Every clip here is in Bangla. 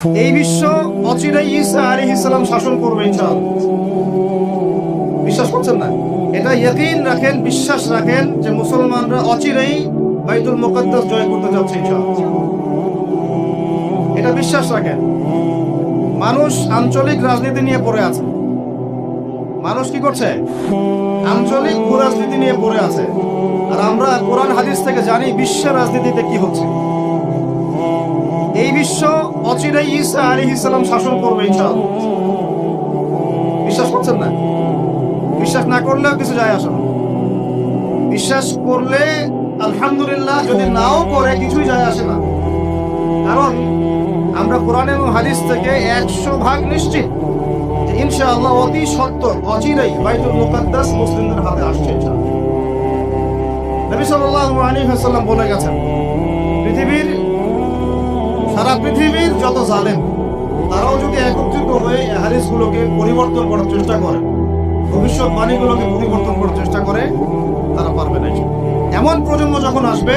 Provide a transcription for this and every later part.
এই বিশ্ব অচিরেই ঈসা আলাইহিস সালাম শাসন করবে ইনশাআল্লাহ। বিশ্বাস করছেন না? এটা ইয়াকিন রাখেন, বিশ্বাস রাখেন যে মুসলমানরা অচিরেই বাইতুল মুকাদ্দাস জয় করতে যাচ্ছে ইনশাআল্লাহ। এটা বিশ্বাস রাখেন। মানুষ আঞ্চলিক রাজনীতি নিয়ে পড়ে আছে। মানুষ কি করছে? আঞ্চলিক ভূরাজনীতি নিয়ে পড়ে আছে। আর আমরা কোরআন হাদিস থেকে জানি বিশ্বের রাজনীতিতে কি হচ্ছে। এই বিশ্ব অচিরেই ঈসা আলাইহিস সালাম শাসন করবে ইনশাআল্লাহ। বিশ্বাস করছেন না? বিশ্বাস না করলেও কিছু যায় আসে না। বিশ্বাস করলে আলহামদুলিল্লাহ, যদি নাও করে কিছুই যায় আসে না। কারণ আমরা কোরআন এবং হাদিস থেকে 100% নিশ্চিত যে ইনশাআল্লাহ অতি সত্বর অচিরেই বাইতুল মুকাদ্দাস মুসলিমদের হাতে আসছে ইনশাআল্লাহ। নবী সাল্লাল্লাহু আলাইহি ওয়াসাল্লাম বলে গেছেন, সারা পৃথিবীর যত জালেম তারাও যদি একত্রিত হয়ে হাদিসগুলোকে পরিবর্তন করার চেষ্টা করে, ভবিষ্যৎবাণীগুলোকে পরিবর্তন করার চেষ্টা করে, তারা পারবে না। এমন প্রজন্ম যখন আসবে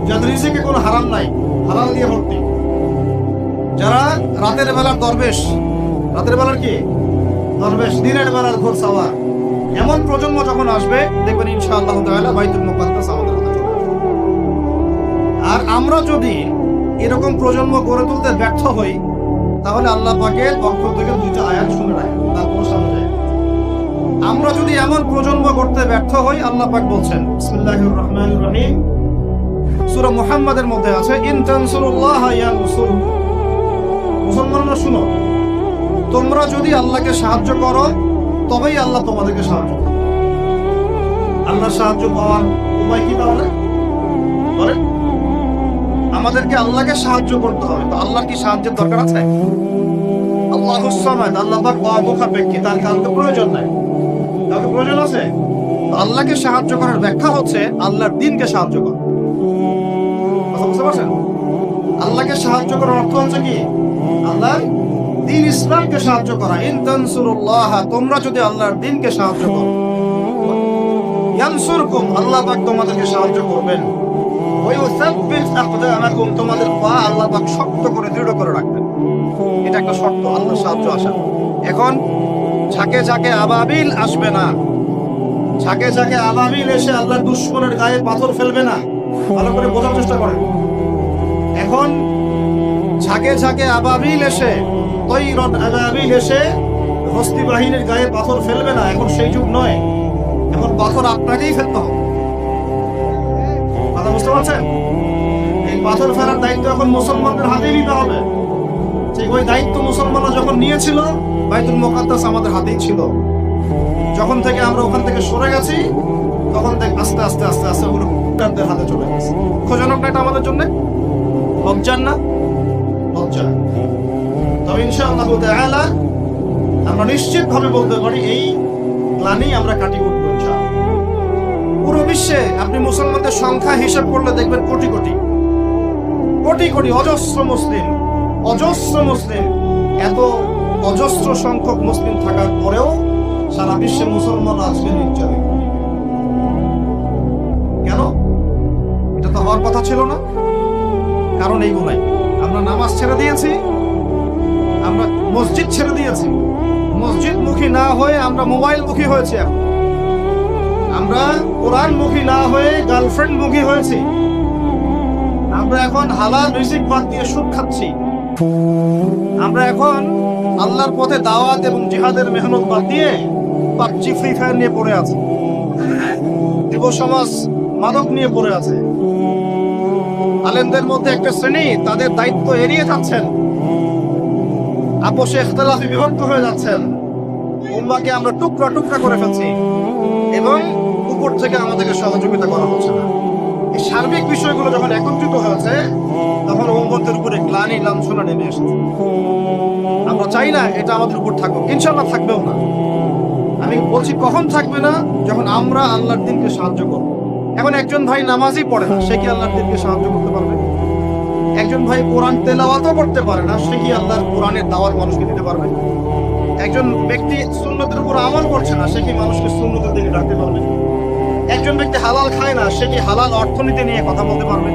যাদের রিজিকে কোনো হারাম নাই, হালাল দিয়ে ভর্তি, যারা রাতের বেলার দরবেশ, রাতের বেলার কি দরবেশ, দিনের বেলার ঘোর সাওয়ার, এমন প্রজন্ম যখন আসবে দেখবেন ইনশাআল্লাহ তাআলা বাইতুল মুকাদ্দাস আমাদের হাতে চলে আসবে। আর আমরা যদি এরকম প্রজন্ম গড়ে তুলতে ব্যর্থ হই, তাহলে আল্লাহ পাকের পক্ষ থেকে দুইটা আয়াত শুনে রাখেন, তারপর সামনে যায়। আমরা যদি এমন প্রজন্ম করতে ব্যর্থ হই, আল্লাহ পাক বলছেন বিসমিল্লাহির রহমানির রহিম, সূরা মুহাম্মাদের মধ্যে আছে, ইন তানসুরুল্লাহ ইয়ানসুরকুম। মুসলমানরা শুনো, তোমরা যদি আল্লাহকে সাহায্য করো তবেই আল্লাহ তোমাদেরকে সাহায্য করবে। আল্লাহর সাহায্য পাওয়ার উপায় কি তাহলে বলেন? আমাদেরকে আল্লাহকে সাহায্য করতে হবে। তো আল্লাহর কি সাহায্যের দরকার আছে? আল্লাহুস সামাদ, আল্লাহ পাক অমুখাপেক্ষী, তার কাউকে প্রয়োজন নাই। কাউকে প্রয়োজন আছে? তো আল্লাহকে সাহায্য করার ব্যাখ্যা হচ্ছে আল্লাহর দ্বীনকে সাহায্য করা। কথা বুঝতে পারছেন? আল্লাহকে সাহায্য করার অর্থ হচ্ছে কি? আল্লাহর দ্বীন ইসলামকে সাহায্য করা। ইন তানসুরুল্লাহ, তোমরা যদি আল্লাহর দ্বীনকে সাহায্য করো, ইয়ানসুরকুম, আল্লাহ পাক তোমাদেরকে সাহায্য করবেন। তোমাদের পা আল্লাহ পাক শক্ত করে দৃঢ় করে রাখবেন। এটা একটা শর্ত আল্লাহর সাহায্য আসা। এখন ঝাঁকে ঝাঁকে আবাবিল আসবে না। ঝাঁকে ঝাঁকে আবাবিল এসে আল্লাহর দুশমনের গায়ে পাথর ফেলবে না। ভালো করে বোঝার চেষ্টা করেন। এখন ঝাঁকে ঝাঁকে আবাবিল এসে, তৈরন আবাবিল এসে হস্তি বাহিনীর গায়ে পাথর ফেলবে না। এখন সেই যুগ নয়। এখন পাথর আপনাকেই ফেলতে হবে। কথা বুঝতে পারছেন? এই পাথর ফেলার দায়িত্ব এখন মুসলমানদের হাতেই নিতে হবে। ঠিক ওই দায়িত্ব মুসলমানরা যখন নিয়েছিল, বাইতুল মুকাদ্দাস আমাদের হাতেই ছিল। যখন থেকে আমরা ওখান থেকে সরে গেছি, তখন থেকে আস্তে আস্তে আস্তে আস্তে ওগুলো কুটারদের হাতে চলে গেছে। খোঁজনক না এটা আমাদের জন্য? লজ্জার না? লজ্জা। তবে ইনশাআল্লাহ তাআলা আমরা নিশ্চিত ভাবে বলতে পারি এই গ্লানি আমরা কাটিয়ে উঠবো ইনশাআল্লাহ। পুরো বিশ্বে আপনি মুসলমানদের সংখ্যা হিসাব করলে দেখবেন কোটি কোটি কোটি কোটি অজস্র মুসলিম, অজস্র মুসলিম। এত অজস্র সংখ্যক মুসলিম থাকার পরেও সারা বিশ্বে মুসলমান আজকে নির্যাতিত। কেন? এটা তো হওয়ার কথা ছিল না। কারণ এইগুলাই, আমরা নামাজ ছেড়ে দিয়েছি, আমরা মসজিদ ছেড়ে দিয়েছি। মসজিদ মুখী না হয়ে আমরা মোবাইল মুখী হয়েছি। আমরা কোরআন মুখী না হয়ে গার্লফ্রেন্ড মুখী হয়েছি। আমরা এখন হালাল রিজিক বাদ দিয়ে সুদ খাচ্ছি। আমরা এখন আল্লাহর পথে দাওয়াত এবং জিহাদের মেহনত বাদ দিয়ে পাবজি, ফ্রি ফায়ার নিয়ে পড়ে আছে। যুব সমাজ মাদক নিয়ে পড়ে আছে। আলেমদের মধ্যে একটা শ্রেণী তাদের দায়িত্ব এড়িয়ে যাচ্ছেন, আপোষে ইখতিলাফে বিভক্ত হয়ে যাচ্ছেন। উম্মাহকে আমরা টুকরা টুকরা করে ফেলছি এবং উপর থেকে আমাদেরকে সহযোগিতা করা হচ্ছে না। এই সার্বিক বিষয়গুলো যখন একত্রিত হয়েছে, তখন উম্মতের উপরে গ্লানি, লাঞ্ছনা নেমে এসেছে। আমরা চাই না এটা আমাদের উপর থাকুক, ইনশাআল্লাহ থাকবেও না। আমি বলছি কখন থাকবে না? যখন আমরা আল্লাহর দ্বীনকে সাহায্য করব। এখন একজন ভাই নামাজই পড়ে না, সে কি আল্লাহর দ্বীনকে সাহায্য করতে পারবে? একজন ভাই কোরআন তেলাওয়াতও করতে পারে না, সে কি আল্লাহর কোরআনের দাওয়াত মানুষকে দিতে পারবে? একজন ব্যক্তি সুন্নতের উপর আমল করছে না, সে কি মানুষকে সুন্নতের দিকে ডাকতে পারবে? একজন ব্যক্তি হালাল খায় না, সে কি হালাল অর্থনীতি নিয়ে কথা বলতে পারবে?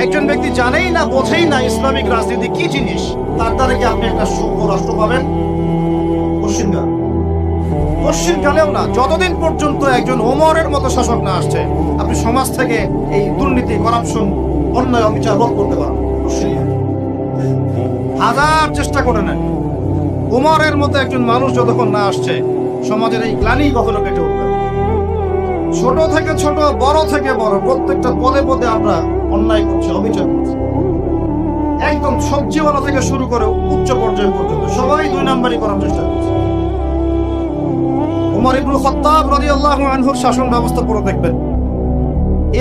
একজন ব্যক্তি জানেই না, বোঝেই না ইসলামিক রাজনীতি কি জিনিস, তার দ্বারা কি আপনি একটা সুস্থ রাষ্ট্র পাবেন? পশ্চিমকালেও না। যতদিন পর্যন্ত একজন ওমরের মতো শাসক না আসছে, আপনি সমাজ থেকে এই দুর্নীতি, করাপশন, অন্যায়, অবিচার রোধ করতে পারবেন। হাজার চেষ্টা করে নেন, ওমরের মতো একজন মানুষ যতক্ষণ না আসছে, সমাজের এই গ্লানি কখনো কেটে উঠবে। ছোট থেকে ছোট, বড় থেকে বড়, প্রত্যেকটা পদে পদে আমরা অন্যায় করছি, অবিচার করছি। একদম সবজিওয়ালা থেকে শুরু করে উচ্চ পর্যায় পর্যন্ত সবাই 2 নাম্বারই করার চেষ্টা করছে। ওমর ইবনে খাত্তাব রাদিয়াল্লাহু আনহুর শাসন ব্যবস্থা পুরো দেখবেন,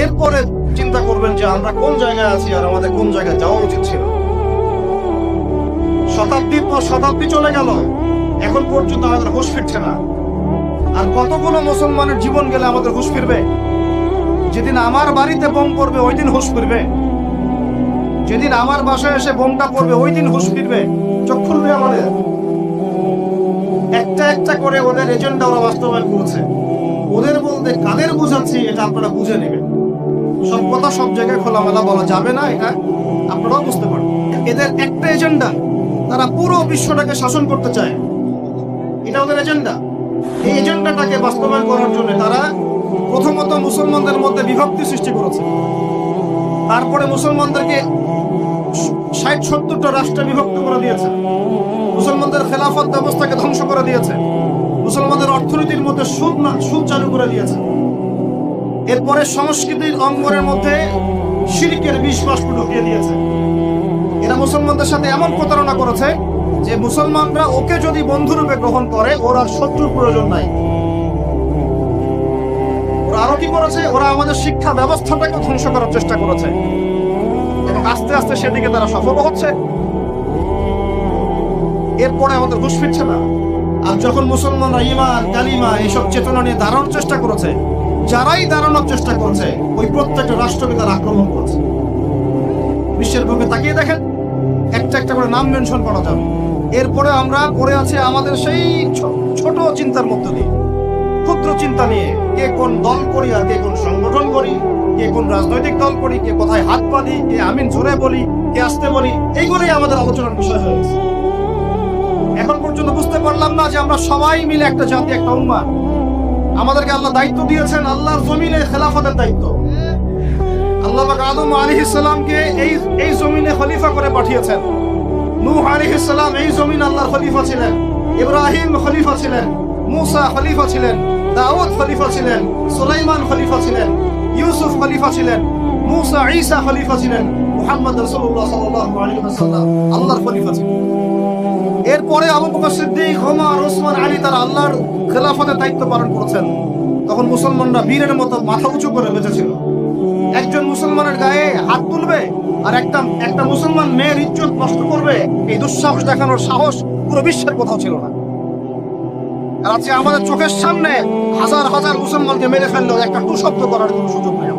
এরপরে চিন্তা করবেন যে আমরা কোন জায়গায় আছি আর আমাদের কোন জায়গায় যাওয়া উচিত ছিল। শতাব্দীর পর শতাব্দী চলে গেল, এখন পর্যন্ত আমাদের হুঁশ ফিরছে না। আর কতগুলো মুসলমানের জীবন গেলে আমাদের হুঁশ ফিরবে? যেদিন আমার বাড়িতে বোম পড়বে ওই দিন হুঁশ ফিরবে, যেদিন আমার বাসায় এসে বোমটা পড়বে ওই দিন হুঁশ ফিরবে, চোখ খুলবে আমাদের। একটা একটা করে ওদের এজেন্ডা ওরা বাস্তবায়ন করেছে। ওদের বলতে কাদের বুঝাচ্ছি এটা আপনারা বুঝে নেবেন। সব কথা সব জায়গায় খোলামেলা বলা যাবে না, এটা আপনারাও বুঝতে পারেন। এদের একটা এজেন্ডা, তারা পুরো বিশ্বটাকে শাসন করতে চায়, এটা ওদের এজেন্ডা। এই এজেন্ডাটাকে বাস্তবায়ন করার জন্য তারা প্রথমত মুসলমানদের মধ্যে বিভক্তি সৃষ্টি করেছে, তারপরে মুসলমানদেরকে 60-70টা রাষ্ট্রে বিভক্ত করে দিয়েছে, মুসলমানদের খেলাফত ব্যবস্থাকে ধ্বংস করে দিয়েছে, মুসলমানদের অর্থনীতির মধ্যে সুদ চালু করে দিয়েছে। এরপরে সংস্কৃতির অঙ্গনের মধ্যে শিরকের বিষ বাষ্প ঢুকিয়ে দিয়েছে। এরা মুসলমানদের সাথে এমন প্রতারণা করেছে যে মুসলমানরা ওকে যদি বন্ধুরূপে গ্রহণ করে, ওর আর শত্রুর প্রয়োজন নাই। ওরা আরো কি করেছে? ওরা আমাদের শিক্ষা ব্যবস্থাটাকে ধ্বংস করার চেষ্টা করেছে এবং আস্তে আস্তে সেদিকে তারা সফল হচ্ছে। এরপরে আমাদের হুঁশ ফিরছে না। আর যখন মুসলমানরা ঈমান, কালিমা এইসব চেতনা নিয়ে দাঁড়ানোর চেষ্টা করেছে, যারাই দাঁড়ানোর চেষ্টা করছে ওই প্রত্যেকটা রাষ্ট্রকে তারা আক্রমণ করেছে। বিশ্বের বুকে তাকিয়ে দেখেন, একটা একটা করে নাম মেনশন করা যাবে। এরপরে আমরা পড়ে আছি আমাদের সেই ছোট চিন্তার মধ্য দিয়ে, ক্ষুদ্র চিন্তা নিয়ে, কে কোন দল করি আর কে কোন সংগঠন করি, কে কোন রাজনৈতিক দল করি, কে কোথায় হাত পা দিই, কে আমিন জোরে বলি, কে আসতে বলি, এইগুলোই আমাদের আলোচনার বিষয় হয়ে গেছে। এখন পর্যন্ত বুঝতে পারলাম না যে আমরা সবাই মিলে একটা জাতি, একটা উম্মাহ। আমাদেরকে আল্লাহ দায়িত্ব দিয়েছেন, আল্লাহর জমিনে খেলাফতের দায়িত্ব। আল্লাহ পাক আদম আলাইহিস সালামকে এই জমিনে খলিফা করে পাঠিয়েছেন। নূহ আলাইহিস সালাম এই জমিন আল্লাহর খলিফা ছিলেন, ইব্রাহিম খলিফা ছিলেন, মুসা খলিফা ছিলেন, দাউদ খলিফা ছিলেন, সুলাইমান খলিফা ছিলেন, ইউসুফ খলিফা ছিলেন, মুসা ঈসা খলিফা ছিলেন, মুহাম্মদ রাসূলুল্লাহ সাল্লাল্লাহু আলাইহি ওয়াসাল্লাম আল্লাহর খলিফা ছিলেন। এরপরে আবু বকর সিদ্দিক, ওমর, ওসমান, আলী তারা আল্লাহর খেলাফতের দায়িত্ব পালন করেছেন। তখন মুসলমানরা বীরের মতো মাথা উঁচু করে বেঁচেছিল। একজন মুসলমানের গায়ে হাত তুলবে আর একটা মুসলমান মেয়ের ইজ্জত নষ্ট করবে, এই দুঃসাহস দেখানোর সাহস পুরো বিশ্বের কোথাও ছিল না। আর আজকে আমাদের চোখের সামনে হাজার হাজার মুসলমানকে মেরে ফেললেও একটা টু শব্দ করার কোনো সুযোগ নেই।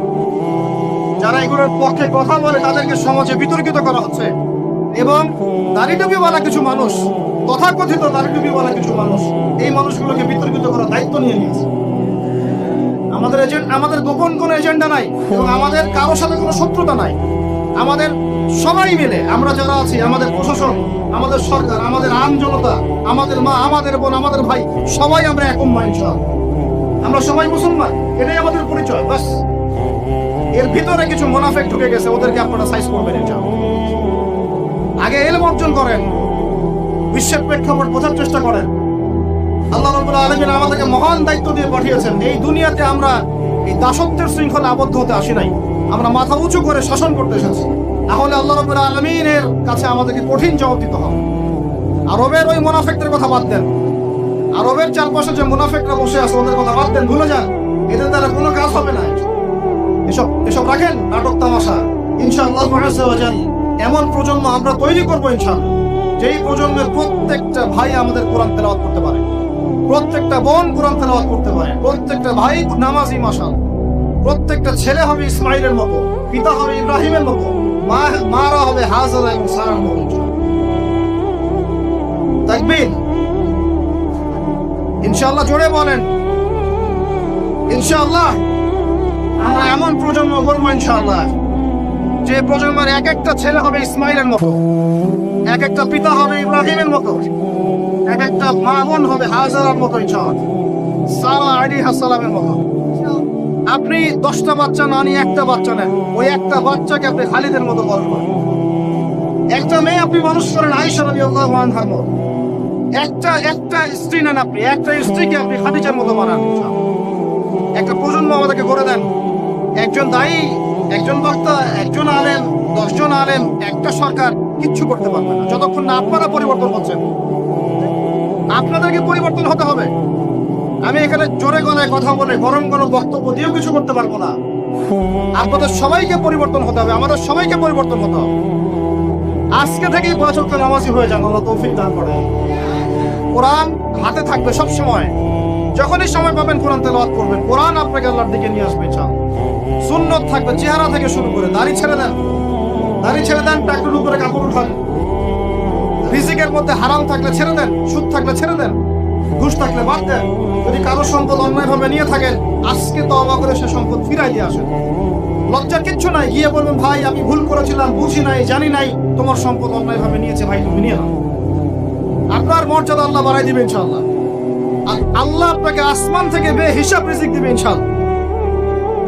যারা এগুলোর পক্ষে কথা বলে তাদেরকে সমাজে বিতর্কিত করা হচ্ছে এবং দাড়িটুপিওয়ালা কিছু মানুষ, তথাকথিত দাড়িটুপিওয়ালা কিছু মানুষ এই মানুষগুলোকে বিতর্কিত করার দায়িত্ব নিয়ে নিয়েছে। আমাদের গোপন কোনো এজেন্ডা নাই এবং আমাদের কারোর সাথে কোনো শত্রুতা নাই। আমাদের সবাই মিলে আমরা যারা আছি, আমাদের প্রশাসন, আমাদের সরকার, আমাদের আম জনতা, আমাদের মা, আমাদের বোন, আমাদের ভাই, সবাই আমরা এক উম্মাহ ইনশাআল্লাহ। আমরা সবাই মুসলমান, এটাই আমাদের পরিচয়। বাস এর ভিতরে কিছু মুনাফিক ঢুকে গেছে, ওদেরকে আপনারা সাইজ করবেন ইনশাআল্লাহ। আগে ইলম অর্জন করেন, বিশ্বের প্রেক্ষাপট বোঝার চেষ্টা করেন। আল্লাহ রাব্বুল আলামিন আমাদেরকে মহান দায়িত্ব দিয়ে পাঠিয়েছেন। এই দুনিয়াতে আমরা এই দাসত্বের শৃঙ্খলা আবদ্ধ হতে আসি নাই, আমরা মাথা উঁচু করে শাসন করতে এসেছি। তাহলে আল্লাহ রাব্বুল আলামিনের কাছে আমাদেরকে কঠিন জবাব দিতে হবে। আরবের ওই মুনাফিকদের কথা বাদ দেন, আরবের চারপাশে যে মুনাফিকরা বসে আছে ওদের কথা বাদ দেন, ভুলে যান। এদের দ্বারা কোনো কাজ হবে না। এসব রাখেন নাটক তামাশা। ইনশাআল্লাহ এমন প্রজন্ম আমরা তৈরি করবো ইনশাআল্লাহ, যেই প্রজন্মের প্রত্যেকটা ভাই আমাদের কোরআন তেলাওয়াত করতে পারে, প্রত্যেকটা বোন কোরআন তেলাওয়াত করতে পারে, প্রত্যেকটা ভাই নামাজি মাশাআল্লাহ, প্রত্যেকটা ছেলে হবে ইসমাইলের মতো, পিতা হবে ইব্রাহিমের মতো, মারা হবে হাজরা এবং সারার মতো। তাকবীর, ইনশাআল্লাহ জোরে বলেন ইনশাআল্লাহ। আমরা এমন প্রজন্ম গড়বো ইনশাআল্লাহ যে প্রজন্মের এক একটা ছেলে হবে ইসমাইলের মতো, এক একটা পিতা হবে ইব্রাহিমের মতো, এক একটা মা বোন হবে হাজারার মতো, সারা আলাইহিস সালামের মতো। আপনি 10টা বাচ্চা না নিয়ে একটা বাচ্চা নেন, ওই একটা বাচ্চাকে আপনি খালিদের মতো বড় করেন। একটা মেয়ে আপনি মানুষ করেন আয়েশা রাদিয়াল্লাহু আনহার মতো। একটা স্ত্রী নেন, আপনি একটা স্ত্রীকে আপনি খাদিজার মতো বানান। একটা প্রজন্ম আমাদেরকে করে দেন। একজন দায়ী, একজন বক্তা, একজন আলেম, 10 জন আলেম, একটা সরকার কিচ্ছু করতে পারবে না যতক্ষণ না আপনারা পরিবর্তন হচ্ছেন। আপনাদেরকে পরিবর্তন হতে হবে। আমি এখানে জোরে গলায় কথা বলে গরম গরম বক্তব্য দিয়েও কিছু করতে পারবো না। আপনাদের সবাইকে পরিবর্তন হতে হবে, আমাদের সবাইকে পরিবর্তন হতে হবে। আজকে থেকেই 5 ওয়াক্ত নামাজি হয়ে যান, আল্লাহ তৌফিক দান করেন। কোরআন হাতে থাকবে সব সময়, যখনই সময় পাবেন কোরআন তেলাওয়াত করবেন। কোরআন আপনাকে আল্লাহর দিকে নিয়ে আসবে ইনশাআল্লাহ। সুন্নাত থাকবে চেহারা থেকে শুরু করে। দাড়ি ছেড়ে দেন, টাকটুর উপরে কাপড় উঠান। রিজিকের মধ্যে হারাম থাকলে ছেড়ে দেন, সুদ থাকলে ছেড়ে দেন, ঘুষ থাকলে বাদ দেন। যদি কারো সম্পদ অন্যায়ভাবে নিয়ে থাকেন, আজকে তওবা করে সে সম্পদ ফিরাই দিয়ে আসেন। লজ্জার কিচ্ছু নাই, গিয়ে বলবেন ভাই আমি ভুল করেছিলাম, বুঝি নাই, জানি নাই, তোমার সম্পদ অন্যায়ভাবে নিয়েছে, ভাই তুমি নিয়ে নাও। আপনার মর্যাদা আল্লাহ বাড়াই দিবে ইনশাআল্লাহ। আল্লাহ আপনাকে আসমান থেকে বেহিসাব রিজিক দিবে ইনশাআল্লাহ।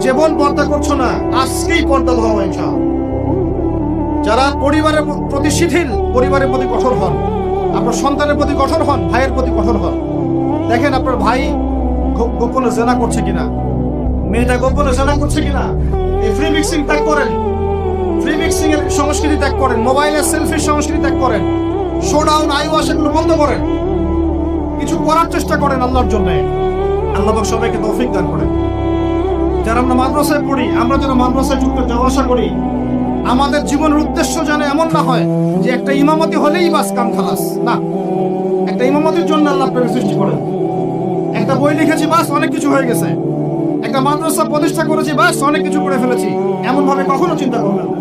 জীবন পর্দা করছো না, আজকেই পর্দা হওয়া ইনশাআল্লাহ। যারা পরিবারের প্রতি শিথিল, পরিবারের প্রতি কঠোর হন, আপনার সন্তানের প্রতি কঠোর হন, ভাইয়ের প্রতি কঠোর হন। দেখেন আপনার ভাই গোপনে জেনা করছে কিনা, মেয়েটা গোপনে জেনা করছে কিনা। এই ফ্রি মিক্সিং ত্যাগ করেন, ফ্রি মিক্সিং এর সংস্কৃতি ত্যাগ করেন, মোবাইলের সেলফি সংস্কৃতি ত্যাগ করেন, শোডাউন আইওয়াশ এগুলো বন্ধ করেন। কিছু করার চেষ্টা করেন আল্লাহর জন্য। আল্লাহ পাক সবাইকে তৌফিক দান করেন। যারা আমরা মাদ্রাসায় পড়ি, আমরা যারা মাদ্রাসায় যাওয়া আসা করি, আমাদের জীবনের উদ্দেশ্য যেন এমন না হয় যে একটা ইমামতি হলেই বাস কাম খালাস। না, একটা ইমামতির জন্য আল্লাহ আপনাকে সৃষ্টি করেন। একটা বই লিখেছি বাস অনেক কিছু হয়ে গেছে, একটা মাদ্রাসা প্রতিষ্ঠা করেছি বাস অনেক কিছু করে ফেলেছি, এমন ভাবে কখনো চিন্তা করবেন না।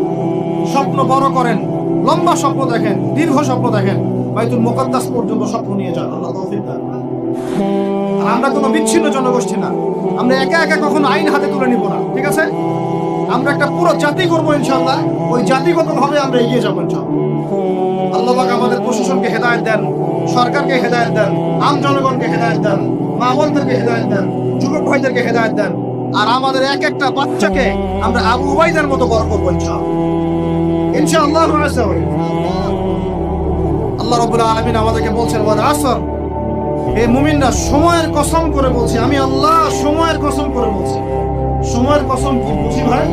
স্বপ্ন বড় করেন, লম্বা স্বপ্ন দেখেন, দীর্ঘ স্বপ্ন দেখেন, বাইতুল মুকাদ্দাস পর্যন্ত স্বপ্ন নিয়ে যান। আল্লাহ তৌফিক দান। আর আমরা কোনো বিচ্ছিন্ন জনগোষ্ঠী না, আমরা একা একা কখনো আইন হাতে তুলে নিব না, ঠিক আছে? আমরা একটা পুরো জাতি করবো ইনশাআল্লাহ। ওই জাতিগত ভাবে আমরা এগিয়ে যাবো ইনশাআল্লাহ। আল্লাহ পাক আমাদের প্রশাসনকে হেদায়েত দেন, সরকারকে হেদায়েত দেন, আম জনগণকে হেদায়েত দেন, মা বোনদেরকে হেদায়েত দেন, যুবক ভাইদেরকে হেদায়েত দেন। আর আমাদের এক একটা বাচ্চাকে আমরা আবু উবাইদার মতো বড় করবো ইনশাআল্লাহ। আল্লাহ রাব্বুল আলামিন আমাদেরকে বলছেন ওয়াল আসর, হে মুমিনরা সময়ের কসম করে বলছি, আমি আল্লাহ সময়ের কসম করে বলছি। সময়ের কসম কি বুঝি ভাই?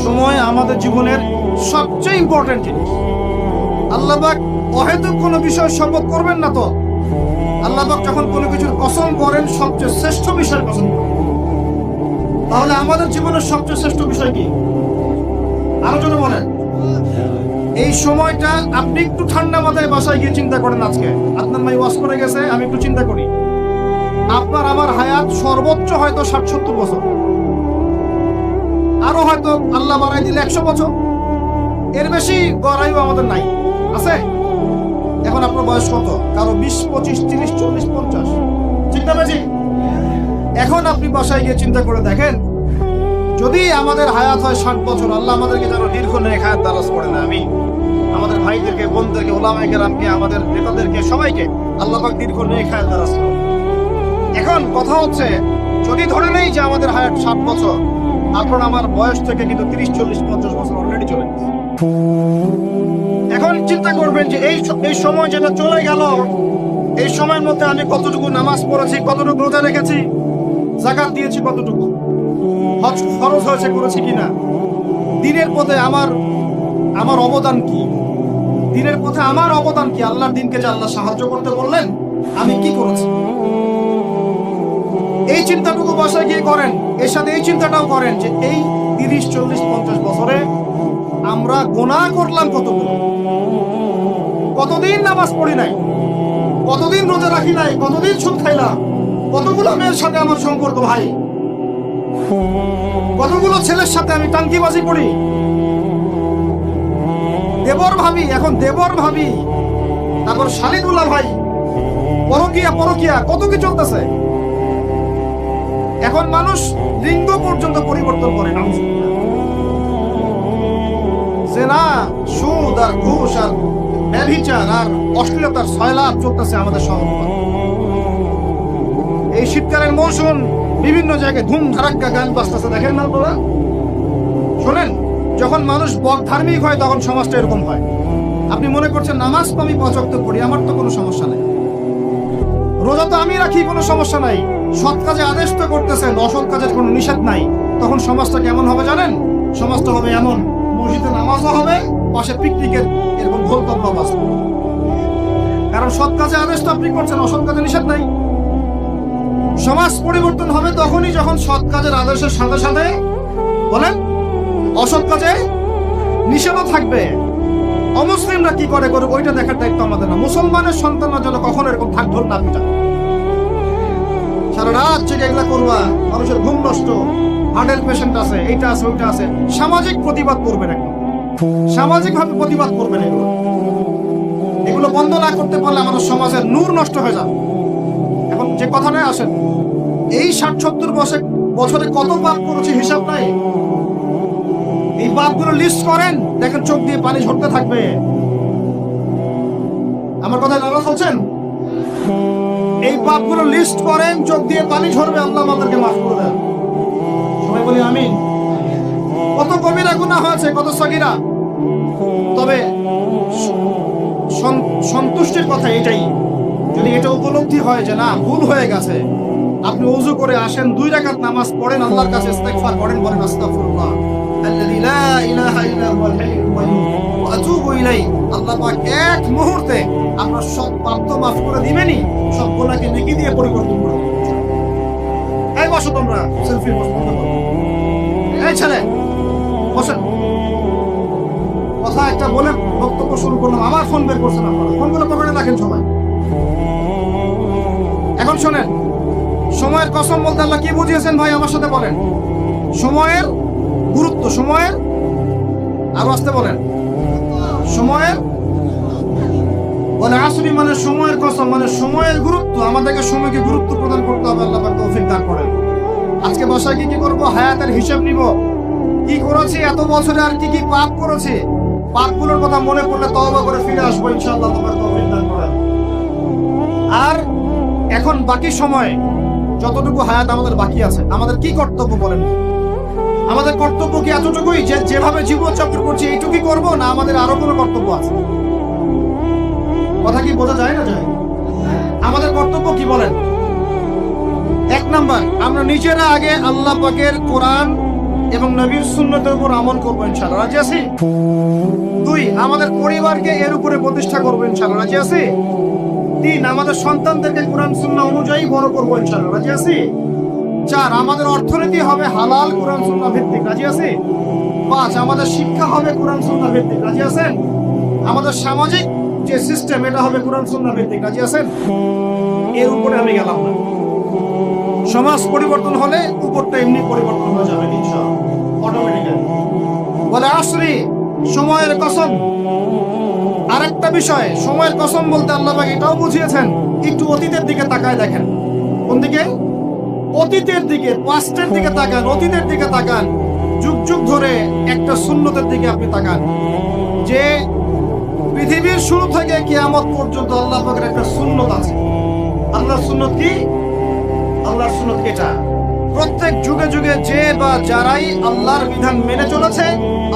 সময় আমাদের জীবনের সবচেয়ে ইম্পর্টেন্ট জিনিস। আল্লাহ পাক অহেতুক কোনো বিষয় শপথ করবেন না তো। আল্লাহ পাক যখন কোনো কিছুর কসম করেন, সবচেয়ে শ্রেষ্ঠ বিষয়ের কসম করেন। তাহলে আমাদের জীবনের সবচেয়ে শ্রেষ্ঠ বিষয় কি? আরো জনে বলেন। এই সময়টা আপনি একটু ঠান্ডা মাথায় বাসায় গিয়ে চিন্তা করেন। আজকে আপনার মাই ওয়াজ করে গেছে, আমি একটু চিন্তা করি, আপনার আমার হায়াত সর্বোচ্চ হয়তো 60-70 বছর, আরো হয়তো আল্লাহ বাড়াই দিলে 100 বছর। এর বেশি গড়াইও আমাদের নাই, আছে? এখন আপনার বয়স কত? কারো 20, 25, 30, 40, 50, ঠিক না বেশি? এখন আপনি বাসায় গিয়ে চিন্তা করে দেখেন, যদি আমাদের হায়াত হয় 60 বছর, আল্লাহ আমাদেরকে যেন দীর্ঘ নেক হায়াত দারাজ করে না। আমি আমাদের ভাইদেরকে, বোনদেরকে, ওলামায়ে কেরামকে, আমাদের নেতাদেরকে, সবাইকে আল্লাহ পাক দীর্ঘ নেক হায়াত দারাজ করে। এখন কথা হচ্ছে, যদি ধরে নেই যে আমাদের হায়াত 60 বছর, আপনার আমার বয়স থেকে কিন্তু 30, 40, 50 বছর অলরেডি চলে গেছে। এখন চিন্তা করবেন যে এই সময় যেটা চলে গেল, এই সময়ের মধ্যে আমি কতটুকু নামাজ পড়েছি, কতটুকু রোজা রেখেছি, যাকাত দিয়েছি, কতটুকু হজ ফরজ হয়েছে করেছি কিনা, দিনের পথে আমার অবদান কি, দিনের পথে আমার অবদান কি, আল্লাহর দিনকে যে আল্লাহ সাহায্য করতে বললেন আমি কি করেছি। এই চিন্তাটুকু বাসায় গিয়ে করেন। এর সাথে এই চিন্তাটাও করেন যে এই 30, 40, 50 বছরে আমরা গুনাহ করলাম কতগুলো, কতদিন নামাজ পড়ি নাই, কতদিন রোজা রাখি নাই, কতদিন সুদ খাইলাম, কতগুলো মেয়ের সাথে আমার সম্পর্ক ভাই, কতগুলো ছেলের সাথে আমি টাঙ্কিবাজি করি, দেবর ভাবি, এখন দেবর ভাবি, তারপর শালিদুল্লাহ ভাই, পরকিয়া কত কি চলতেছে। এখন মানুষ লিঙ্গ পর্যন্ত পরিবর্তন করে। জেনা, সুদ আর ঘুষ আর ব্যভিচার আর অশ্লীলতার সয়লাব চলতেছে আমাদের সমাজে। এই শীতকালের মৌসুম বিভিন্ন জায়গায় ধুম ধারাক্কা গান বাজতেছে, দেখেন না আপনারা? শোনেন, যখন মানুষ ধার্মিক হয় তখন সমাজটা এরকম হয়। আপনি মনে করছেন নামাজ তো আমি 5 ওয়াক্ত পড়ি, আমার তো কোনো সমস্যা নেই, রোজা তো আমি রাখি, কোনো সমস্যা নাই, সৎ কাজে আদেশ তো করতেছেন, অসৎ কাজের কোনো নিষেধ নাই, তখন সমাজটা কেমন হবে জানেন? সমাজটা হবে এমন, মসজিদে নামাজও হবে, পাশে পিকনিকের এরকম ঢোল তবলা বাজবে। কারণ সৎ কাজে আদেশ তো আপনি করছেন, অসৎ কাজে নিষেধ নাই। সমাজ পরিবর্তন হবে তখনই যখন সৎ কাজের আদেশের সাথে সাথে বলেন অসৎ কাজে নিষেধও থাকবে। অমুসলিমরা কি করে ওইটা দেখার দায়িত্ব আমাদের না। মুসলমানের সন্তানরা যেন কখনো এরকম ঢাক ঢোল না পিটা, সারা রাত জেগে এগুলা করবা, মানুষের ঘুম নষ্ট, হার্টের পেশেন্ট আছে, এইটা আছে ওইটা আছে। সামাজিক প্রতিবাদ করবেন, একদম সামাজিক ভাবে প্রতিবাদ করবেন। এগুলো বন্ধ না করতে পারলে আমাদের সমাজের নূর নষ্ট হয়ে যাবে। এখন যে কথাটাই আসেন, এই 60-70 বছরে কত পাপ করেছে হিসাব নাই। এই পাপগুলো লিস্ট করেন, দেখেন চোখ দিয়ে পানি ঝরতে থাকবে। আমার কথা নারাজ হচ্ছেন? এই পাপগুলো লিস্ট করেন, চোখ দিয়ে পানি ঝরবে, আল্লাহ আমাদেরকে মাফ করে দেন। সবাই বলি আমিন। কত কবিরা গুনাহ হয়েছে, কত সগীরা। তবে সন্তুষ্টির কথা এটাই, যদি এটা উপলব্ধি হয় যে না ভুল হয়ে গেছে, আপনি ওযু করে আসেন, 2 রাকাত নামাজ পড়েন, আল্লাহর কাছে ইস্তিগফার করেন, বলেন আস্তাগফিরুল্লাহ আল্লাযী লা ইলাহা ইল্লা হুয়াল হাইয়ুল কাইয়্যুম ওয়া আতুবু ইলাইহি। আল্লাহ পাক এক মুহূর্তে আপনার সব পাপ তো মাফ করে দিবেনই, সব গুনাহকে নেকি দিয়ে পরিবর্তন করে দিবেন। এই বসো তোমরা, সেলফি বন্ধ করো। এই ছেলে বসেন, কথা একটা বলে বক্তব্য শুরু করলাম, আমার ফোন বের করছেন আপনারা, ফোনগুলো পকেটে রাখেন সবাই। এখন শোনেন, সময়ের কসম বলতে আল্লাহ কি বুঝিয়েছেন ভাই আমার সাথে বলেন? সময়ের গুরুত্ব, সময়ের, আরো আসতে বলেন, সময়ের, বলে আসরি মানে সময়ের কসম, মানে সময়ের গুরুত্ব। আমাদেরকে সময়কে গুরুত্ব প্রদান করতে হবে। আল্লাহ পাক তৌফিক দান করেন। আজকে বাসায় কি করব? হায়াতের হিসাব নিব, কি করেছি এত বছরে, আর কি কি পাপ করেছি, পাপগুলোর কথা মনে পড়লে তওবা করে ফিরে আসবো ইনশাআল্লাহ। তোমার তৌফিক দান করেন। আর এখন বাকি সময় যতটুকু হায়াত আমাদের বাকি আছে, আমাদের কি কর্তব্য বলেন? আমাদের কর্তব্য কি এতটুকুই যে যেভাবে জীবনচক্র করছি এইটুকুই করব, না আমাদের আরো কোনো কর্তব্য আছে? কথা কি বোঝা যায় না যায়? আমাদের কর্তব্য কি বলেন? 1 নাম্বার, আমরা নিজেরা আগে আল্লাহ পাকের কোরআন এবং নবীর সুন্নতের উপর আমল করবো ইনশাআল্লাহ, রাজি আছি? 2, আমাদের পরিবারকে এর উপরে প্রতিষ্ঠা করবো ইনশাআল্লাহ, রাজি আছি? 3, আমাদের সন্তানদেরকে কোরআন সুন্নাহ অনুযায়ী বড় করবো ইনশাআল্লাহ, রাজি আছি? 4, আমাদের অর্থনীতি হবে হালাল কোরআন সুন্নাহ ভিত্তিক, রাজি আছি? 5, আমাদের শিক্ষা হবে কোরআন সুন্নাহ ভিত্তিক, রাজি আছেন? আমাদের সামাজিক যে সিস্টেম এটা হবে কোরআন সুন্নাহ ভিত্তিক, রাজি আছেন? এর উপরে আমি গেলাম না। সমাজ পরিবর্তন হলে উপরটা এমনি পরিবর্তন হয়ে যাবে ইনশাআল্লাহ, অটোমেটিক্যালি। বলে আসরি, সময়ের কসম। আরেকটা বিষয়, সময়ের কসম বলতে আল্লাহ পাক এটাও বুঝিয়েছেন, একটু অতীতের দিকে তাকায় দেখেন। কোন দিকে? অতীতের দিকে, পাস্টের দিকে তাকান, অতীতের দিকে তাকান। যুগ যুগ ধরে একটা সুন্নতের দিকে আপনি তাকান, যে পৃথিবীর শুরু থেকে কিয়ামত পর্যন্ত আল্লাহ পাকের একটা সুন্নত আছে। আল্লাহর সুন্নত কি? আল্লাহর সুন্নত এটা, প্রত্যেক যুগে যুগে যে বা যারাই আল্লাহর বিধান মেনে চলেছে,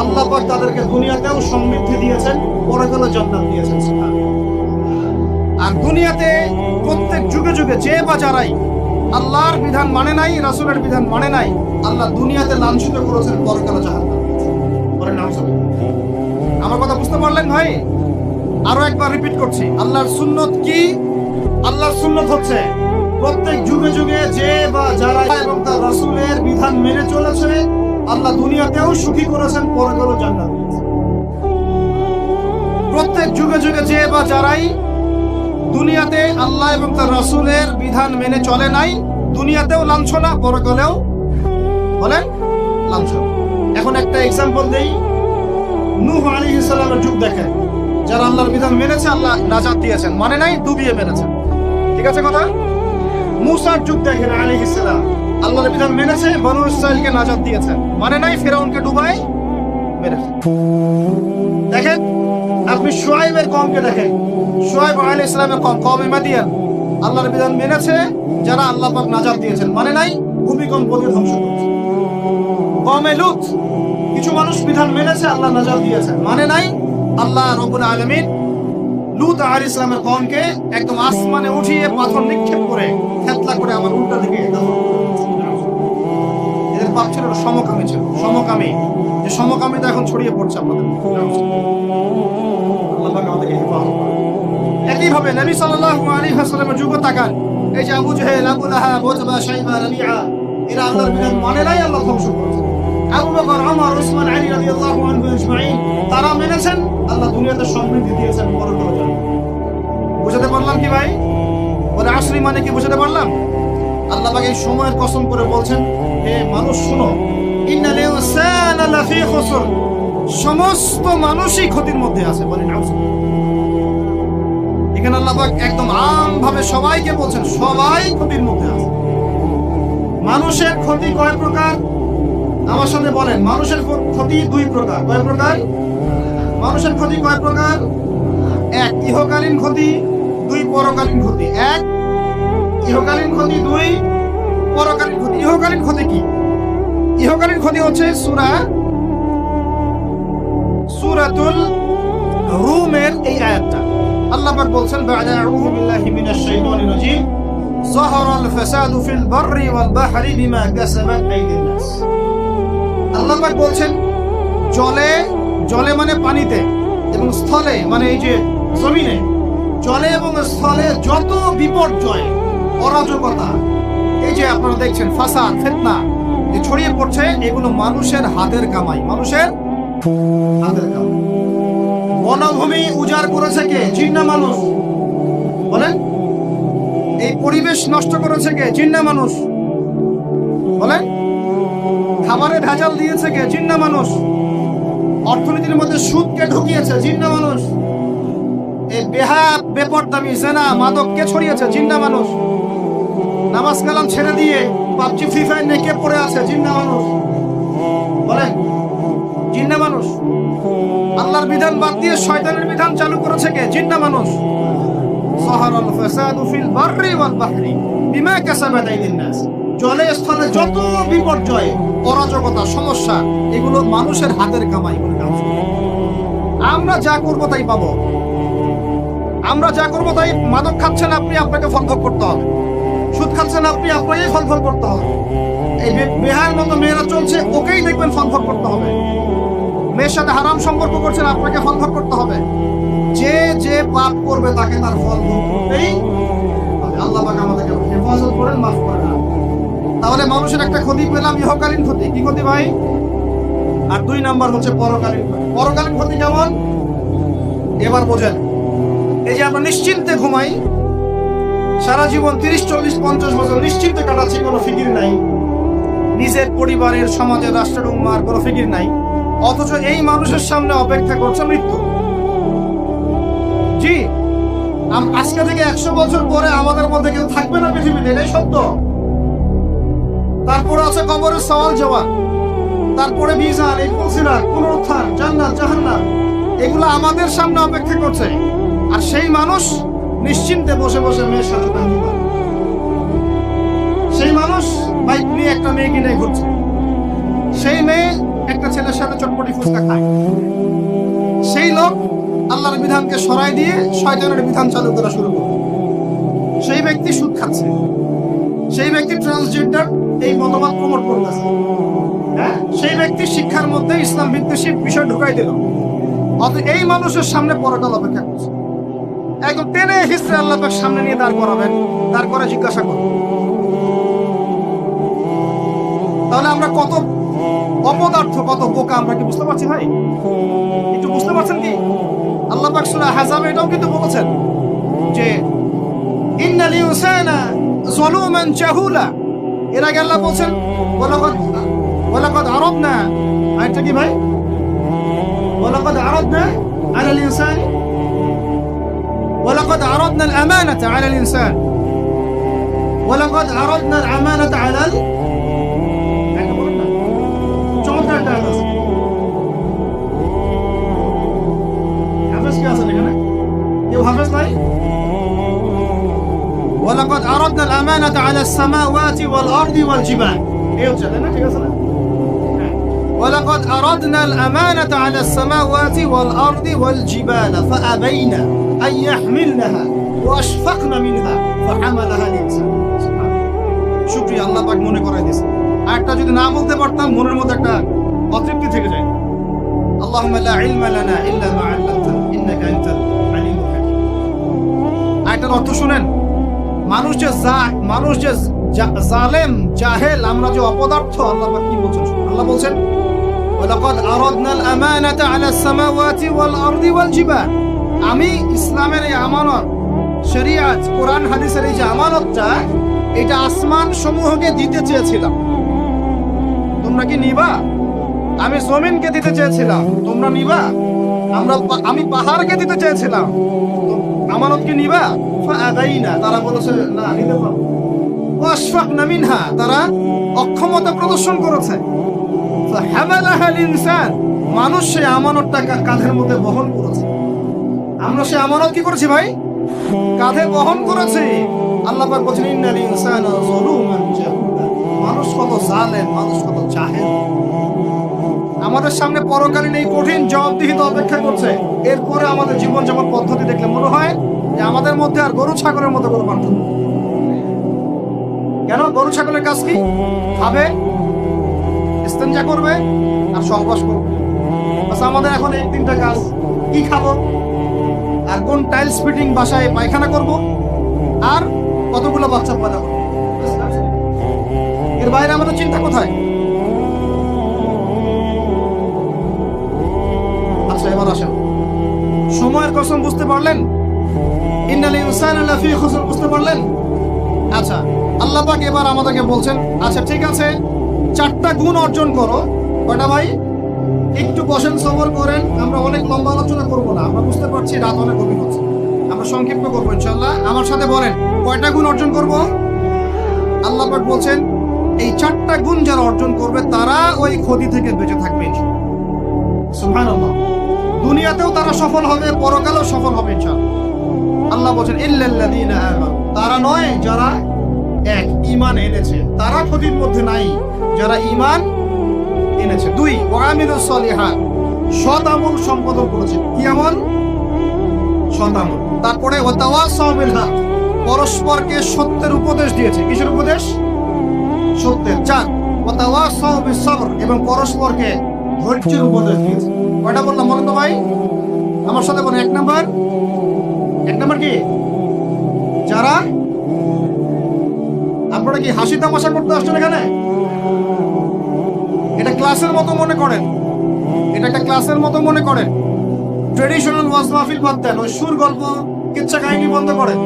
আল্লাহ পাক তাদেরকে দুনিয়াতেও সমৃদ্ধি দিয়েছেন, পরকালে জান্নাত দিয়েছেন। আর দুনিয়াতে প্রত্যেক যুগে যুগে যে বা যারাই আল্লাহর বিধান মানে নাই, রাসূলের বিধান মানে নাই, আল্লাহ দুনিয়াতে লাঞ্ছিত করেছেন, পরকালে জাহান্নাম দিয়েছেন। পরে নাম শুনুন। আমার কথা বুঝতে পারলেন ভাই? আরো একবার রিপিট করছি, আল্লাহর সুন্নত কি? আল্লাহর সুন্নত হচ্ছে প্রত্যেক যুগে যুগে যে বা যারা এবং তার রাসূলের বিধান মেনে চলেছে, আল্লাহ দুনিয়াতেও সুখী করেছেন, পরকালেও জান্নাত দিয়েছেন। প্রত্যেক যুগে যুগে যে বা যারাই দুনিয়াতে আল্লাহ এবং তার রাসূলের বিধান মেনে চলে নাই, দুনিয়াতেও লাঞ্ছনা, পরকালেও বলেন লাঞ্ছনা। এখন একটা এক্সাম্পল দেই, নূহ আলাইহিস সালামের যুগ দেখেন, যারা আল্লাহর বিধান মেনেছে আল্লাহ নাজাত দিয়েছেন, মানে নাই ডুবিয়ে মেনেছেন। ঠিক আছে কথা? মুসার যুগ দেখেন আলাইহিস সালাম, আল্লাহর বিধান মেনেছে, বনু ইসরাইলকে নাজাত দিয়েছেন, মানে নাই ফিরআউনকে ডুবায় মেরেছে। দেখেন আপনি শুআইবের কওমকে দেখেন, শুআইব আলাইহিস সালামের কওমে মাদিয়ান আল্লাহর বিধান মেনেছে, যারা আল্লাহ পাক নাজাত দিয়েছেন মানে নাই, ভূমিকম্প দিয়ে ধ্বংস করেছে। কওমে লূত কিছু মানুষ বিধান মেনেছে, আল্লাহ নাজাত দিয়েছেন মানে নাই, আল্লাহ রাব্বুল আলামিন লূত আলাইহিস সালামের কওমকে একদম আসমানে উঠিয়ে পাথর নিক্ষেপ করে থেতলা করে আমার উল্টা দিকে দাফন করেছে। এদের পাপ ছিল সমকামী, ছিল সমকামী, যে সমকামিতা এখন ছড়িয়ে পড়ছে আপনাদের। আল্লাহ পাক আমাদেরকে হেফাজত করুন। একইভাবে নবী সাল্লাল্লাহু আলাইহি ওয়াসাল্লামের যুগ তাকান, এই যে আবু জাহেল, আবু লাহাব, উতবা, শাইবা, রাবিআ, এরা আল্লাহর বিধান মানে নাই, আল্লাহ ধ্বংস করেছেন। আবু বকর, ওমর, উসমান, আলী রাদিয়াল্লাহু আনহুম আজমাইন, তারা মেনেছেন, আল্লাহ দুনিয়াতে সমৃদ্ধি দিয়েছেন, পরকালে জান্নাত। বুঝাতে পারলাম কি ভাই? বলে আসরি মানে কি বুঝাতে পারলাম? আল্লাহ পাক এই সময়ের কসম করে বলছেন, হে মানুষ শুনো, ইন্নাল ইনসানা লাফি খুসর, সমস্ত মানুষই ক্ষতির মধ্যে আছে। বলেন নাউজুবিল্লাহ। এখানে আল্লাহ পাক একদম আম ভাবে সবাইকে বলছেন, সবাই ক্ষতির মধ্যে আছে। মানুষের ক্ষতি কয় প্রকার? আমার সাথে বলেন, মানুষের ক্ষতি দুই প্রকার। কয় প্রকার? মানুষের ক্ষতি কয় প্রকার? এক, ইহকালীন ক্ষতি, দুই, পরকালীন ক্ষতি। এক, ইহকালীন ক্ষতি, দুই, পরকালীন ক্ষতি। ইহকালীন ক্ষতি কি? ইহকালীন ক্ষতি হচ্ছে সূরাতুল রুমের এই আয়াতটা। আল্লাহ পাক বলছেন, বা'দা আউযু বিল্লাহি মিনাশ শাইতানির রাজীম, যাহারাল ফাসাদু ফিল বাররি ওয়াল বাহরি বিমা কাসাবাত আইদিন নাস। আল্লাহ পাক বলছেন, জলে মানে পানিতে, এবং স্থলে মানে এই যে জমিনে, জলে এবং স্থলে যত বিপর্যয়, অরাজকতা, এই যে আপনারা দেখছেন ফাসাদ, ফিতনা যে ছড়িয়ে পড়ছে, এগুলো মানুষের হাতের কামাই, মানুষের হাতের কামাই। বনভূমি উজাড় করেছে কে? জিন না মানুষ? বলেন। এই পরিবেশ নষ্ট করেছে কে? জিন না মানুষ? বলেন। খাবারে ভেজাল দিয়েছে কে? জিন না মানুষ? অর্থনীতির মধ্যে সুদকে ঢুকিয়েছে, জিন না মানুষ? এই বেপরদামি, জেনা, মাদক কে ছড়িয়েছে? জিন না মানুষ? নামাজ কালাম ছেড়ে দিয়ে পাবজি, ফ্রি ফায়ার নেকে পড়ে আছে, জিন না মানুষ? বলেন, জিন না মানুষ? আল্লাহর বিধান বাদ দিয়ে শয়তানের বিধান চালু করেছে কে? জিন না মানুষ? যাহারাল ফাসাদু ফিল বাররি ওয়াল বাহরি বিমা কাসাবাত আইদিন নাস। জলে স্থলে যত বিপর্যয়, অরাজকতা, সমস্যা, এগুলো মানুষের হাতের কামাই। আমরা যা করবো তাই পাবো। আমরা যা করবো তাই। মাদক খাচ্ছেন আপনি, আপনাকে ফলভোগ করতে হবে। সুদ খাচ্ছেন আপনি, আপনাকে ফলভোগ করতে হবে। এই বেহার মতো মেয়েরা চলছে, ওকেই দেখবেন ফলভোগ করতে হবে। মেয়ের সাথে হারাম সম্পর্ক করছেন, আপনাকে ফলভোগ করতে হবে। যে যে পাপ করবে তাকে তার ফল ভোগ করতেই হবে। আল্লাহ পাক আমাদেরকে হেফাজত করেন, মাফ করেন। তাহলে মানুষের একটা ক্ষতি পেলাম, ইহকালীন ক্ষতি। কি ক্ষতি ভাই? আর দুই নাম্বার হচ্ছে পরকালীন ক্ষতি। পরকালীন ক্ষতি কেমন? এবার বোঝেন। এই যে আমরা নিশ্চিন্তে ঘুমাই, সারা জীবন 30, 40, 50 বছর নিশ্চিন্তে কাটাচ্ছি, কোনো ফিকির নাই, নিজের পরিবারের, সমাজের, রাষ্ট্রের উম্মার কোনো ফিকির নাই, অথচ এই মানুষের সামনে অপেক্ষা করছে মৃত্যু। জি, আজকে থেকে 100 বছর পরে আমাদের মধ্যে কেউ থাকবে না পৃথিবীতে, এটাই সত্য। তারপরে আছে কবরের সওয়াল জবাব, তারপরে মিজান, এই ফুলসিরাত, পুনরুত্থান, জান্নাত, জাহান্নাম, এগুলো আমাদের সামনে অপেক্ষা করছে। আর সেই মানুষ নিশ্চিন্তে বসে বসে মেয়ের সাথে থাকতে পারে। সেই মানুষ বাইক নিয়ে একটা মেয়ে কিনে ঘুরছে, সেই মেয়ে একটা ছেলের সাথে চটপটি ফুচকা খায়। সেই লোক আল্লাহর বিধানকে সরাই দিয়ে শয়তানের বিধান চালু করা শুরু করে। সেই ব্যক্তি সুদ খাচ্ছে, সেই ব্যক্তি ট্রান্সজেন্ডার এই মতবাদ প্রমোট করতেছে। হ্যাঁ, সেই ব্যক্তি শিক্ষার মধ্যে ইসলাম বিদ্বেষী বিষয় ঢুকাই দিল। অথচ এই মানুষের সামনে পরকাল অপেক্ষা করছে। একদম টেনে হিস্ট্রি আল্লাহ পাক সামনে নিয়ে দাঁড় করাবেন, দাঁড় করে জিজ্ঞাসা করুন। তাহলে আমরা কত অপদার্থ, কত বোকা, আমরা কি বুঝতে পারছি ভাই? একটু বুঝতে পারছেন কি? আল্লাহ পাক সূরা আহজাবে এটাও কিন্তু বলেছেন যে ইন্নাল ইনসানা যালুমান জাহুলা। এর আগে আল্লাহ বলেন ওয়ালাকাদ আরাদনা, আয়াতটা কি ভাই? ওয়ালাকাদ আরাদনা আলাল ইনসানি ওয়ালাকাদ আরাদনা আল আমানাতা আলাল ইনসান ওয়ালাকাদ আরাদনা আল আমানাতা আলাল ভাই? ওয়ালাকাদ আরাদনাল আমানাতা আলাস সামাওয়াতি ওয়াল আরদি ওয়াল জিবাল, এই হচ্ছে তাই না? ঠিক আছে না? ওয়ালাকাদ আরাদনাল আমানাতা আলাস সামাওয়াতি ওয়াল আরদি ওয়াল জিবাল ফাআবাইনা আন ইয়াহমিলনাহা ওয়া আশফাকনা মিনহা ফাহামালাহা আল-ইনসান। শুকরিয়া, আল্লাহ পাক মনে করাই দিয়েছে। আরেকটা যদি না বলতে পারতাম মনের মধ্যে একটা অতৃপ্তি থেকে যায়। আল্লাহুম্মা লা ইলমা লানা ইল্লা মা আল্লামতানা ইন্নাকা আনতাল আলিমুল হাকীম। আয়াতের অর্থ শুনেন, মানুষ যে জালেম জাহেল, আমরা যে অপদার্থ, আল্লাহ পাক কি বলছেন? আল্লাহ বলছেন ওয়ালাকাদ আরাদনাল আমানাতা আলাস সামাওয়াতি ওয়াল আরদি ওয়াল জিবাল, আমি ইসলামের এই আমানত, শরীয়ত, কোরআন হাদিসের এই যে আমানতটা, এটা আসমান সমূহকে দিতে চেয়েছিলাম, তোমরা কি নিবা? আমি জমিনকে দিতে চেয়েছিলাম, তোমরা নিবা? আমি পাহাড়কে দিতে চেয়েছিলাম, আমানত কি নিবা? ফাআবাইনা, তারা বলেছে না, নিতে পারবো। ওয়াশফাকনা মিনহা, তারা অক্ষমতা প্রদর্শন করেছে। ফাহামালাহা আল-ইনসান, মানুষ সেই আমানতটা কাঁধের মধ্যে বহন করেছে। আমরা সেই আমানত কি করেছি ভাই? কাঁধে বহন করেছি। আল্লাহ পাক বলেন ইন্নাল ইনসানা যালুমান জাহুলা, মানুষ কত জালেম, মানুষ কত জাহেল। আমাদের সামনে পরকালীন এই কঠিন জবাবদিহিতা অপেক্ষা করছে। এরপরে আমাদের জীবন যেমন পদ্ধতি দেখলে মনে হয় যে আমাদের মধ্যে আর গরু ছাগলের মধ্যে কোনো পার্থক্য। কেন? গরু ছাগলের কাজ কি? খাবে, ইস্তেঞ্জা করবে আর সহবাস করবে, বাস। আমাদের এখন এই তিনটা কাজ। কি খাবো, আর কোন টাইলস ফিটিং বাসায় পায়খানা করব, আর কতগুলো বাচ্চা পয়দা করবো। এর বাইরে আমাদের চিন্তা কোথায়? আচ্ছা, এবার আসেন, সময়ের কসম বুঝতে পারলেন? ইন্নাল ইনসানা লাফি খুসর বুঝতে পারলেন? আচ্ছা, আল্লাহ পাক এবার আমাদেরকে বলছেন, আচ্ছা ঠিক আছে, 4টা গুণ অর্জন করো। কয়টা ভাই? একটু বসেন, সবর করেন, আমরা অনেক লম্বা আলোচনা করব না, আমরা বুঝতে পারছি রাত অনেক গভীর হচ্ছে, আমরা সংক্ষিপ্ত করবো ইনশাআল্লাহ। আমার সাথে বলেন, কয়টা গুণ অর্জন করব? আল্লাহ পাক বলছেন এই 4টা গুণ যারা অর্জন করবে তারা ওই ক্ষতি থেকে বেঁচে থাকবে ইনশাআল্লাহ। সুবহানাল্লাহ। দুনিয়াতেও তারা সফল হবে, পরকালেও সফল হবে ইনশাআল্লাহ। আল্লাহ বলছেন ইল্লাল্লাযীনা আমানু, তারা নয় যারা এক ঈমান এনেছে, তারা ক্ষতির মধ্যে নাই, যারা ঈমান এনেছে। 2 ওয়া আমিলুস সলিহাত, সৎ আমল সম্পাদন করেছে। কি আমল? সৎ আমল। তারপরে ওয়া তাওয়াসাউ বিল হক, পরস্পরকে সত্যের উপদেশ দিয়েছে। কিসের উপদেশ? সত্যের। 4 ওয়া তাওয়াসাউ বিস সবর, এবং পরস্পরকে ধৈর্যের উপদেশ দিয়েছে। কয়টা বললাম বলেন তো ভাই? আমার সাথে বলেন। 1 নাম্বার কি? যারা, আপনারা কি হাসি তামাশা করতে আসছেন এখানে? এটা ক্লাসের মতো মনে করেন, এটা একটা ক্লাসের মতো মনে করেন। ট্রেডিশনাল ওয়াজ মাহফিল বাদ দেন, ওই সুর গল্প কিচ্ছা কাহিনী বন্ধ করেন,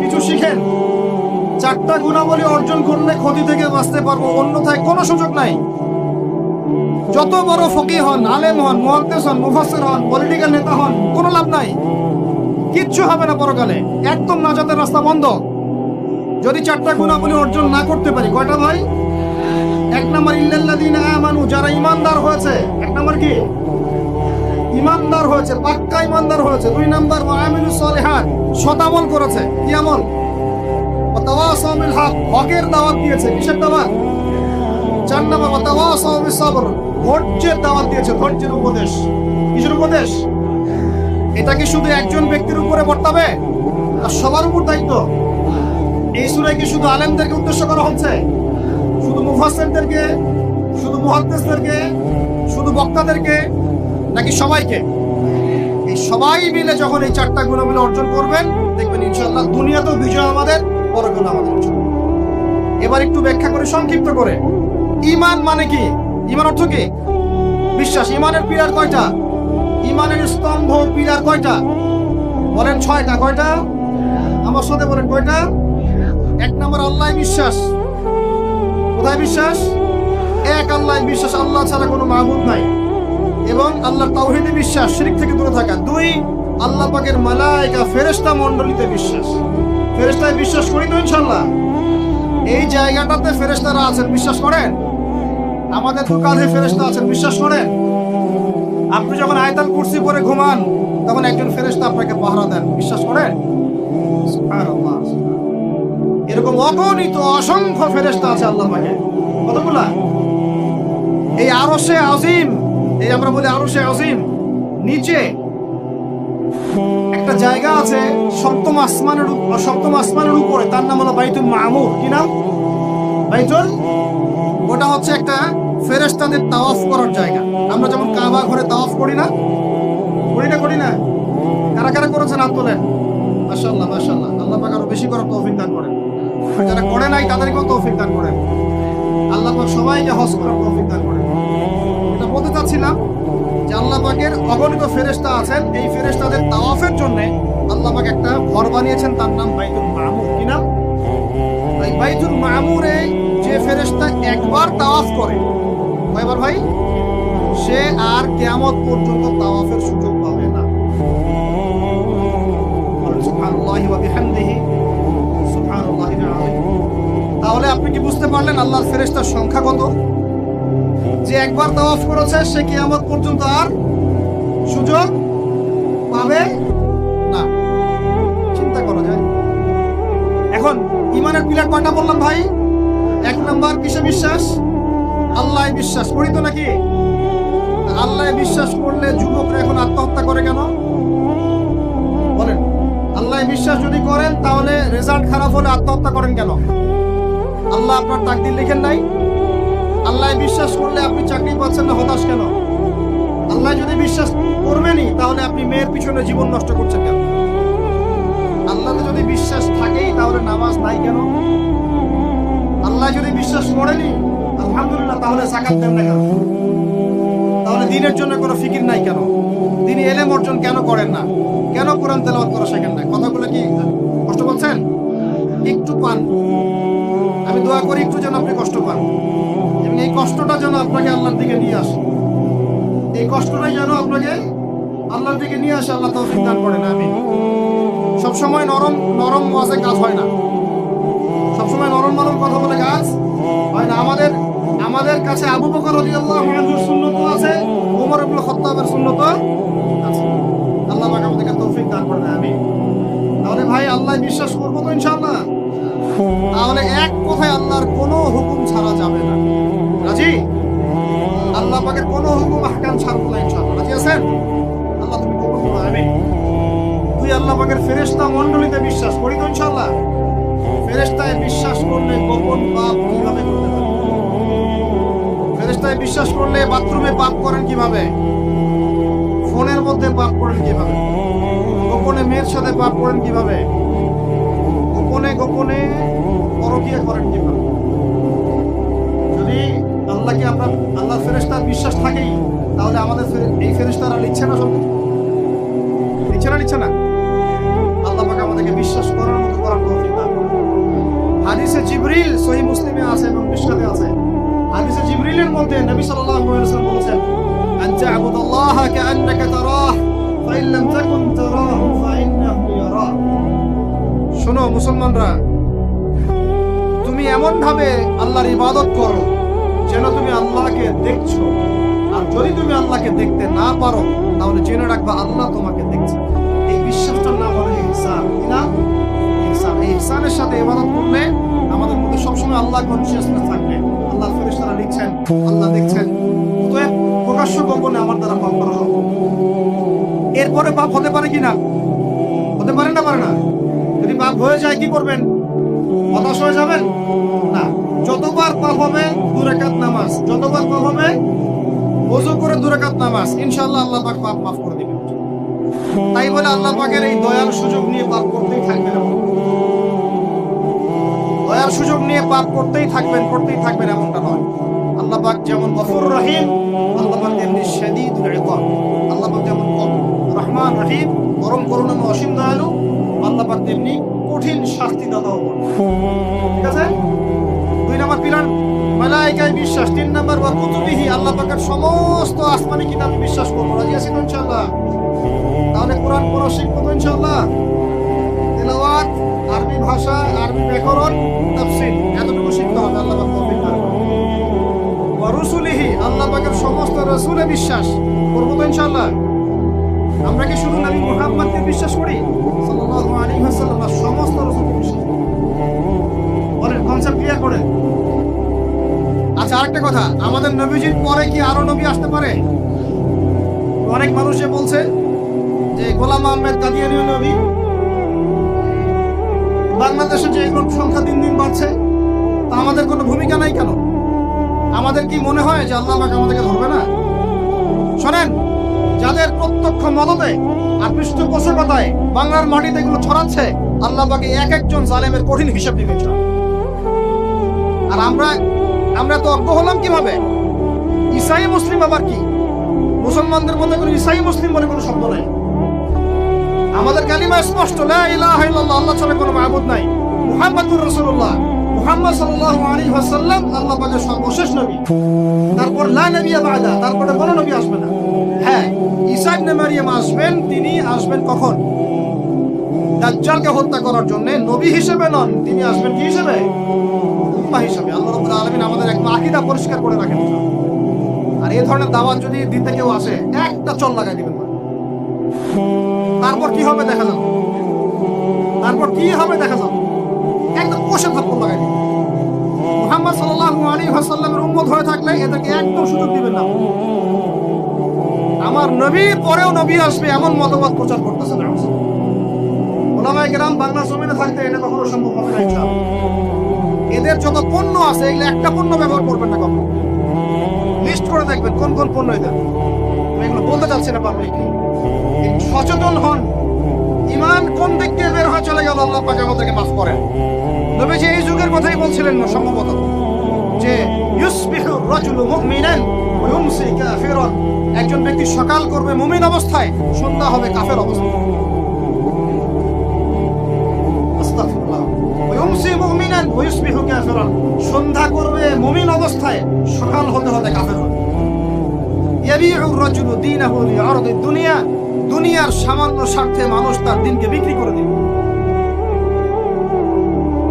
কিছু শিখেন। 4টা গুণাবলী অর্জন করলে ক্ষতি থেকে বাঁচতে পারবো, অন্যথায় কোনো সুযোগ নাই। যত বড় ফকিহ হন, আলেম হন, মুহাদ্দিস হন, মুফাসসির হন, পলিটিক্যাল নেতা হন, কোনো লাভ নাই, কিচ্ছু হবে না পরকালে, একদম নাজাতের রাস্তা বন্ধ যদি 4টা গুণাবলী অর্জন না করতে পারি। কয়টা ভাই? 1 নাম্বার ইল্লাল্লাযীনা আমানু, যারা ঈমানদার হয়েছে। 1 নাম্বার কি? ঈমানদার হয়েছে, পাক্কা ঈমানদার হয়েছে। 2 নাম্বার ওয়া আমিলুস সলিহাত, সৎ আমল করেছে। কি আমল? ওয়া তাওয়াসাউ বিল হক, হকের দাওয়াত দিয়েছে। কিসের দাওয়াত? 4 নাম্বার ওয়া তাওয়াসাউ বিস সবর, ধৈর্যের দাওয়াত দিয়েছে, ধৈর্যের উপদেশ। কিসের উপদেশ? এটা কি শুধু একজন ব্যক্তির উপরে বর্তাবে? আর সবার উপর দায়িত্ব? এই সূরায় কি শুধু আলেমদেরকে উদ্দেশ্য করা হচ্ছে? শুধু মুফাসসিরদেরকে, শুধু মুহাদ্দিসদেরকে, শুধু বক্তাদেরকে, নাকি সবাইকে? এই সবাই মিলে যখন এই 4টা গুণাবলী অর্জন করবেন, দেখবেন ইনশাআল্লাহ দুনিয়াতেও বিজয় আমাদের, পরকালে আমাদের। এবার একটু ব্যাখ্যা করে, সংক্ষিপ্ত করে। ঈমান মানে কি? ঈমান অর্থ কি? বিশ্বাস। ঈমানের পিলার কয়টা? ঈমানের স্তম্ভ পিলার কয়টা? বলেন 6টা। কয়টা? আমার সাথে বলেন কয়টা? 1 নাম্বার আল্লাহ বিশ্বাস। কোথায় বিশ্বাস? এক আল্লাহ বিশ্বাস, আল্লাহ ছাড়া কোনো মাবুদ নাই। এবং আল্লাহর তাওহীদে বিশ্বাস, শিরক থেকে দূরে থাকা। 2 আল্লাহ পাকের মালায়েকা, ফেরেশতা মণ্ডলীতে বিশ্বাস। ফেরেশতায় বিশ্বাস করি তো ইনশাআল্লাহ? এই জায়গাটাতে ফেরেশতারা আছেন, বিশ্বাস করেন? আমাদের তো কাঁধে ফেরেশতা আছেন, বিশ্বাস করেন? আপনি যখন আয়াতুল কুরসি পড়ে ঘুমান, তখন একজন ফেরেশতা আপনাকে পাহারা দেন, বিশ্বাস করেন? সুবহানাল্লাহ। এরকম অগণিত অসংখ্য ফেরেশতা আছে আল্লাহ পাকের। কতগুলা? এই আরশে আজিম, এই আমরা বলি আরশে আজিম, নিচে একটা জায়গা আছে সপ্তম আসমানের উপরে, তার নাম হলো বাইতুল মামুর। কি নাম? বাইতুল। ওটা হচ্ছে একটা ফেরেশতাদের তাওয়াফ করার জায়গা। আমরা যেমন কাবা ঘরে তাওয়াফ করি না? করি না? কারা কারা করেছেন হাত তোলেন। মাশাআল্লাহ মাশাআল্লাহ, আল্লাহ পাক আরো বেশি করার তৌফিক দান করেন। যারা করে নাই তাদেরকেও তৌফিক দান করেন। আল্লাহ পাক সবাইকে হজ করার তৌফিক দান করেন। এটা বলতে চাচ্ছিলাম যে আল্লাহ পাকের অগণিত ফেরেশতা আছেন, এই ফেরেশতাদের তাওয়াফের জন্য আল্লাহ পাক একটা ঘর বানিয়েছেন, তার নাম বাইতুল মামুর। কি নাম? এই বাইতুল মামুরে যে ফেরেশতা একবার তাওয়াফ করে, কয়বার ভাই? সে আর কিয়ামত পর্যন্ত তাওয়াফের সুযোগ পাবে না। সুবহানাল্লাহি ওয়া বিহামদিহি সুবহানাল্লাহিল আযীম। তাহলে আপনি কি বুঝতে পারলেন আল্লাহর ফেরেশতার সংখ্যা কত? যে একবার তাওয়াফ করেছে সে কিয়ামত পর্যন্ত আর সুযোগ পাবে না। চিন্তা করা যায়। এখন ঈমানের পিলার কয়টা বললাম ভাই? এক নাম্বার কিসে বিশ্বাস? আল্লাহ বিশ্বাস করি তো নাকি? আল্লাহ বিশ্বাস করলে যুবকরা এখন আত্মহত্যা করে কেন বলেন? আল্লাহ বিশ্বাস যদি করেন তাহলে রেজাল্ট খারাপ হলে আত্মহত্যা করেন কেন? আল্লাহ আপনার তাকদীর লিখেন নাই? আল্লাহ বিশ্বাস করলে আপনি চাকরি পাচ্ছেন না, হতাশ কেন? আল্লাহ যদি বিশ্বাস করবেনই তাহলে আপনি মেয়ের পিছনে জীবন নষ্ট করছেন কেন? আল্লাহ যদি বিশ্বাস থাকেই তাহলে নামাজ নাই কেন? আল্লাহ যদি বিশ্বাস করেনি আলহামদুলিল্লাহ, তাহলে যাকাত দেন না কেন? তাহলে দ্বীনের জন্য কোনো ফিকির নাই কেন? দ্বীনি ইলম অর্জন কেন করেন না? কেন কোরআন তেলাওয়াত করা শেখেন না? কথাগুলো কি কষ্ট পাচ্ছেন? একটু পান, আমি দোয়া করি একটু যেন আপনি কষ্ট পান, এবং এই কষ্টটা যেন আপনাকে আল্লাহর দিকে নিয়ে আসে। এই কষ্টটাই যেন আপনাকে আল্লাহর দিকে নিয়ে আসে। আল্লাহ তৌফিক দান করেন, আমিন। সবসময় নরম ওয়াজে কাজ হয় না, সবসময় নরম কথা বলে কাজ হয় না। আমাদের কাছে আবু বকর রাদিয়াল্লাহু আনহুর সুন্নতও আছে, ওমর ইবনে খাত্তাবের সুন্নতও আছে। আল্লাহ পাক আমাদেরকে তৌফিক দান করেন, আমিন। তাহলে ভাই আল্লাহ বিশ্বাস করবো তো ইনশাআল্লাহ? তাহলে এক কথায় আল্লাহর কোনো হুকুম ছাড়া যাবে না। রাজি? আল্লাহ পাকের কোনো হুকুম আহকাম ছাড়বো না ইনশাআল্লাহ। রাজি আছেন? আল্লাহ তুমি কবুল করো, আমিন। তুই আল্লাহ পাকের ফেরেশতা মণ্ডলীতে বিশ্বাস করি তো ইনশাআল্লাহ? ফেরেশতায় বিশ্বাস করলে গোপন পাপ কিভাবে করতে পারে? ফেরেশতায় বিশ্বাস করলে বাথরুমে পাপ করেন কিভাবে? ফোনের মধ্যে পাপ করেন কিভাবে? গোপনে মেয়ের সাথে পাপ করেন কিভাবে? গোপনে পরকীয়া করেন কিভাবে? যদি আল্লাহকে আপনার আল্লাহর ফেরেশতার বিশ্বাস থাকেই, তাহলে আমাদের এই ফেরেশতারা লিখছে না, সব লিখছে না। আল্লাহ পাক আমাদেরকে বিশ্বাস করার মতো করার তৌফিক দান করুন। হাদিসে জিবরিল সহিহ মুসলিমে আছে এবং মিশকাতে আছে। হাদিসে জিবরিলের মধ্যে নবী সাল্লাল্লাহু আলাইহি ওয়াসাল্লাম বলেছেন, আনতা আবুদাল্লাহা কাআন্নাকা তারাহ ফাইন লাম তাকুন তারাহু ফাইন্নাহু ইয়ারাক। শোনো মুসলমানরা, তুমি এমন ভাবে আল্লাহর ইবাদত করো যেন তুমি আল্লাহকে দেখছো, আর যদি তুমি আল্লাহকে দেখতে না পারো তাহলে জেনে রাখবা আল্লাহ তোমাকে দেখছে। এই বিশ্বাসটার নাম হলো ইহসান। কি নাম? ইহসান। এই ইহসানের সাথে ইবাদত করলে আমাদের মধ্যে সবসময় আল্লাহ কনসিয়াসনেস থাকবে। আল্লাহ ফেরেশতারা লিখছেন, আল্লাহ দেখছেন। অতএব প্রকাশ্য গোপনে আমার দ্বারা পাপ করা হবে। এরপরে পাপ হতে পারে কিনা? হতে পারে না? পারে না? যদি পাপ হয়ে যায় কি করবেন? হতাশ হয়ে যাবেন না। যতবার পাপ হবে 2 রাকাত নামাজ, যতবার পাপ হবে ওযু করে 2 রাকাত নামাজ, ইনশাআল্লাহ আল্লাহ পাক পাপ মাফ করে দিবেন। তাই বলে আল্লাহ পাকের এই দয়ার সুযোগ নিয়ে পাপ করতেই থাকবেন, দয়ার সুযোগ নিয়ে পাপ করতেই থাকবেন এমনটা নয়। আল্লাহ পাক যেমন গফুর রহিম, আল্লাহ পাক তেমনি শাদীদুল ইকাব। আল্লাহ পাক যেমন রহমান রহিম, পরম করুণাময় অসীম দয়ালু, আল্লাহ পাক তেমনি কঠিন শাস্তি দাতাও। ঠিক আছে? 2 নম্বর পিলার মালায়েকায় বিশ্বাস। 3 নম্বর ওয়া কুতুবিহি, আল্লাহ পাকের সমস্ত আসমানি কিতাবে বিশ্বাস করব। রাজি আছেন ইনশাআল্লাহ? তাহলে কোরআন পড়া শিখব তো ইনশাআল্লাহ। তেলাওয়াত, আরবি ভাষা, আরবি ব্যাকরণ, তাফসীর এতটুকু শিখতে হবে। আল্লাহ পাক তৌফিক দান করুন। ওয়া রুসুলিহি, আল্লাহ পাকের সমস্ত রাসূলে বিশ্বাস করব তো ইনশাআল্লাহ? আমরা কি শুধু নবী মুহাম্মদকে বিশ্বাস করি সাল্লাল্লাহু আলাইহি ওয়াসাল্লাম, না সমস্ত রাসূলকে বিশ্বাস করি? বলেন, কনসেপ্ট ক্লিয়ার করে। আচ্ছা, আরেকটা কথা, আমাদের নবীজির পরে কি আরো নবী আসতে পারে? অনেক মানুষে বলছে যে গোলাম আহমেদ কাদিয়ানী নবী। বাংলাদেশে যে এগুলোর সংখ্যা দিন দিন বাড়ছে, তা আমাদের কোনো ভূমিকা নাই কেন? আমাদের কি মনে হয় যে আল্লাহ পাক আমাদেরকে ধরবে না? শোনেন, যাদের প্রত্যক্ষ মদতে আর পৃষ্ঠপোষকতায় বাংলার মাটিতে এগুলো ছড়াচ্ছে, আল্লাহ পাক এক একজন জালেমের কঠিন হিসাব দিবেন। আর আমরা তো অজ্ঞ হলাম কিভাবে? ঈসাই মুসলিম আবার কি? মুসলমানদের মধ্যে কোনো ঈসাই মুসলিম বলে কোনো শব্দ নাই। আমাদের কালিমা স্পষ্ট, লা ইলাহা ইল্লাল্লাহ, আল্লাহ ছাড়া কোনো মাবুদ নাই, মুহাম্মাদুর রাসূলুল্লাহ, মুহাম্মদ সাল্লাল্লাহু আলাইহি ওয়াসাল্লাম আল্লাহ পাকের সর্বশেষ নবী। তারপর লা নবিয়্যা বা'দা, তারপরে কোনো নবী আসবে না। হ্যাঁ, ঈসা ইবনে মারইয়াম আসবেন। তিনি আসবেন কখন? দাজ্জালকে হত্যা করার জন্য। নবী হিসেবে নন, তিনি আসবেন কি হিসেবে? উম্মাহ হিসেবে। আল্লাহ রাব্বুল আলামিন আমাদের একদম আকীদা পরিষ্কার করে রাখেন। আর এই ধরনের দাওয়াত যদি দিতে কেউ আসে, একটা চল লাগাই দিবেন। তারপর কি হবে দেখা যাবে। একদম কষে থাপ্পড় লাগাই দিবেন। মুহাম্মদ সাল্লাল্লাহু আলাইহি ওয়াসাল্লামের উম্মত হয়ে থাকলে এদেরকে একদম সুযোগ দিবেন না। আমার নবী পরেও নবী আসবে এমন মতবাদ প্রচার করতেছে না। ওলামায়ে কেরাম বাংলা জমিনে থাকতে এটা কখনো সম্ভব হবে না ইনশাআল্লাহ। এদের যত পণ্য আছে, এগুলো একটা পণ্য ব্যবহার করবেন না কখনো। লিস্ট করে দেখবেন কোন কোন পণ্য এদের। আমি এগুলো বলতে চাচ্ছি না পাবলিকলি। সচেতন হন। ঈমান কোন দিক দিয়ে বের হয়ে চলে গেল, আল্লাহ পাক আমাদেরকে মাফ করেন। নবীজি এই যুগের কথাই বলছিলেন না সম্ভবত, যে ইউসবিহু রাজুলু মুমিনান ওয়া ইউমসি কাফিরান। একজন ব্যক্তি সকাল করবে মুমিন অবস্থায়, সন্ধ্যা হবে কাফের অবস্থায়। আস্তাগফিরুল্লাহ। ওয়া ইউমসি মুমিনান ওয়া ইউসবিহু কাফিরান। সন্ধ্যা করবে মুমিন অবস্থায়, সকাল হতে হতে কাফের হবে। ইয়াবিউ রাজুলু দীনাহু লিআরদিদ দুনিয়া। দুনিয়ার সামান্য স্বার্থে মানুষ তার দিনকে বিক্রি করে দিবে।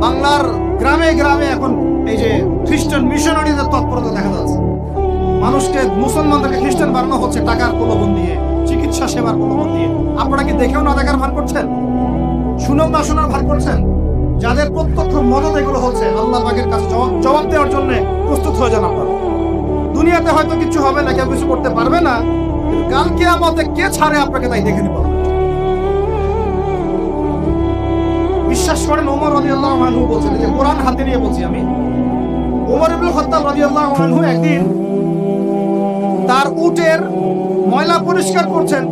বাংলার গ্রামে গ্রামে এখন এই যে খ্রিস্টান মিশনারিদের তৎপরতা দেখা যাচ্ছে। মানুষকে, মুসলমানদেরকে খ্রিস্টান বানানো হচ্ছে টাকার প্রলোভন দিয়ে, চিকিৎসা সেবার প্রলোভন দিয়ে। আপনারা কি দেখেও না দেখার ভান করছেন? শুনেও না শোনার ভান করছেন? যাদের প্রত্যক্ষ মদত এগুলো হচ্ছে, আল্লাহ পাকের কাছে জবাব দেওয়ার জন্য প্রস্তুত হয়ে যান আপনারা। দুনিয়াতে হয়তো কিছু হবে না, কেউ কিছু করতে পারবে না, কিন্তু কাল কিয়ামতে কে ছাড়ে আপনাকে তাই দেখে নিব। বিশ্বাস করেন, ওমর রাদিয়াল্লাহু আনহু বলছেন, যে কোরআন হাতে নিয়ে বলছি আমি, ওমর ইবনে খাত্তাব রাদিয়াল্লাহু আনহু একদিন তার উটের ময়লা পরিষ্কার করছেন।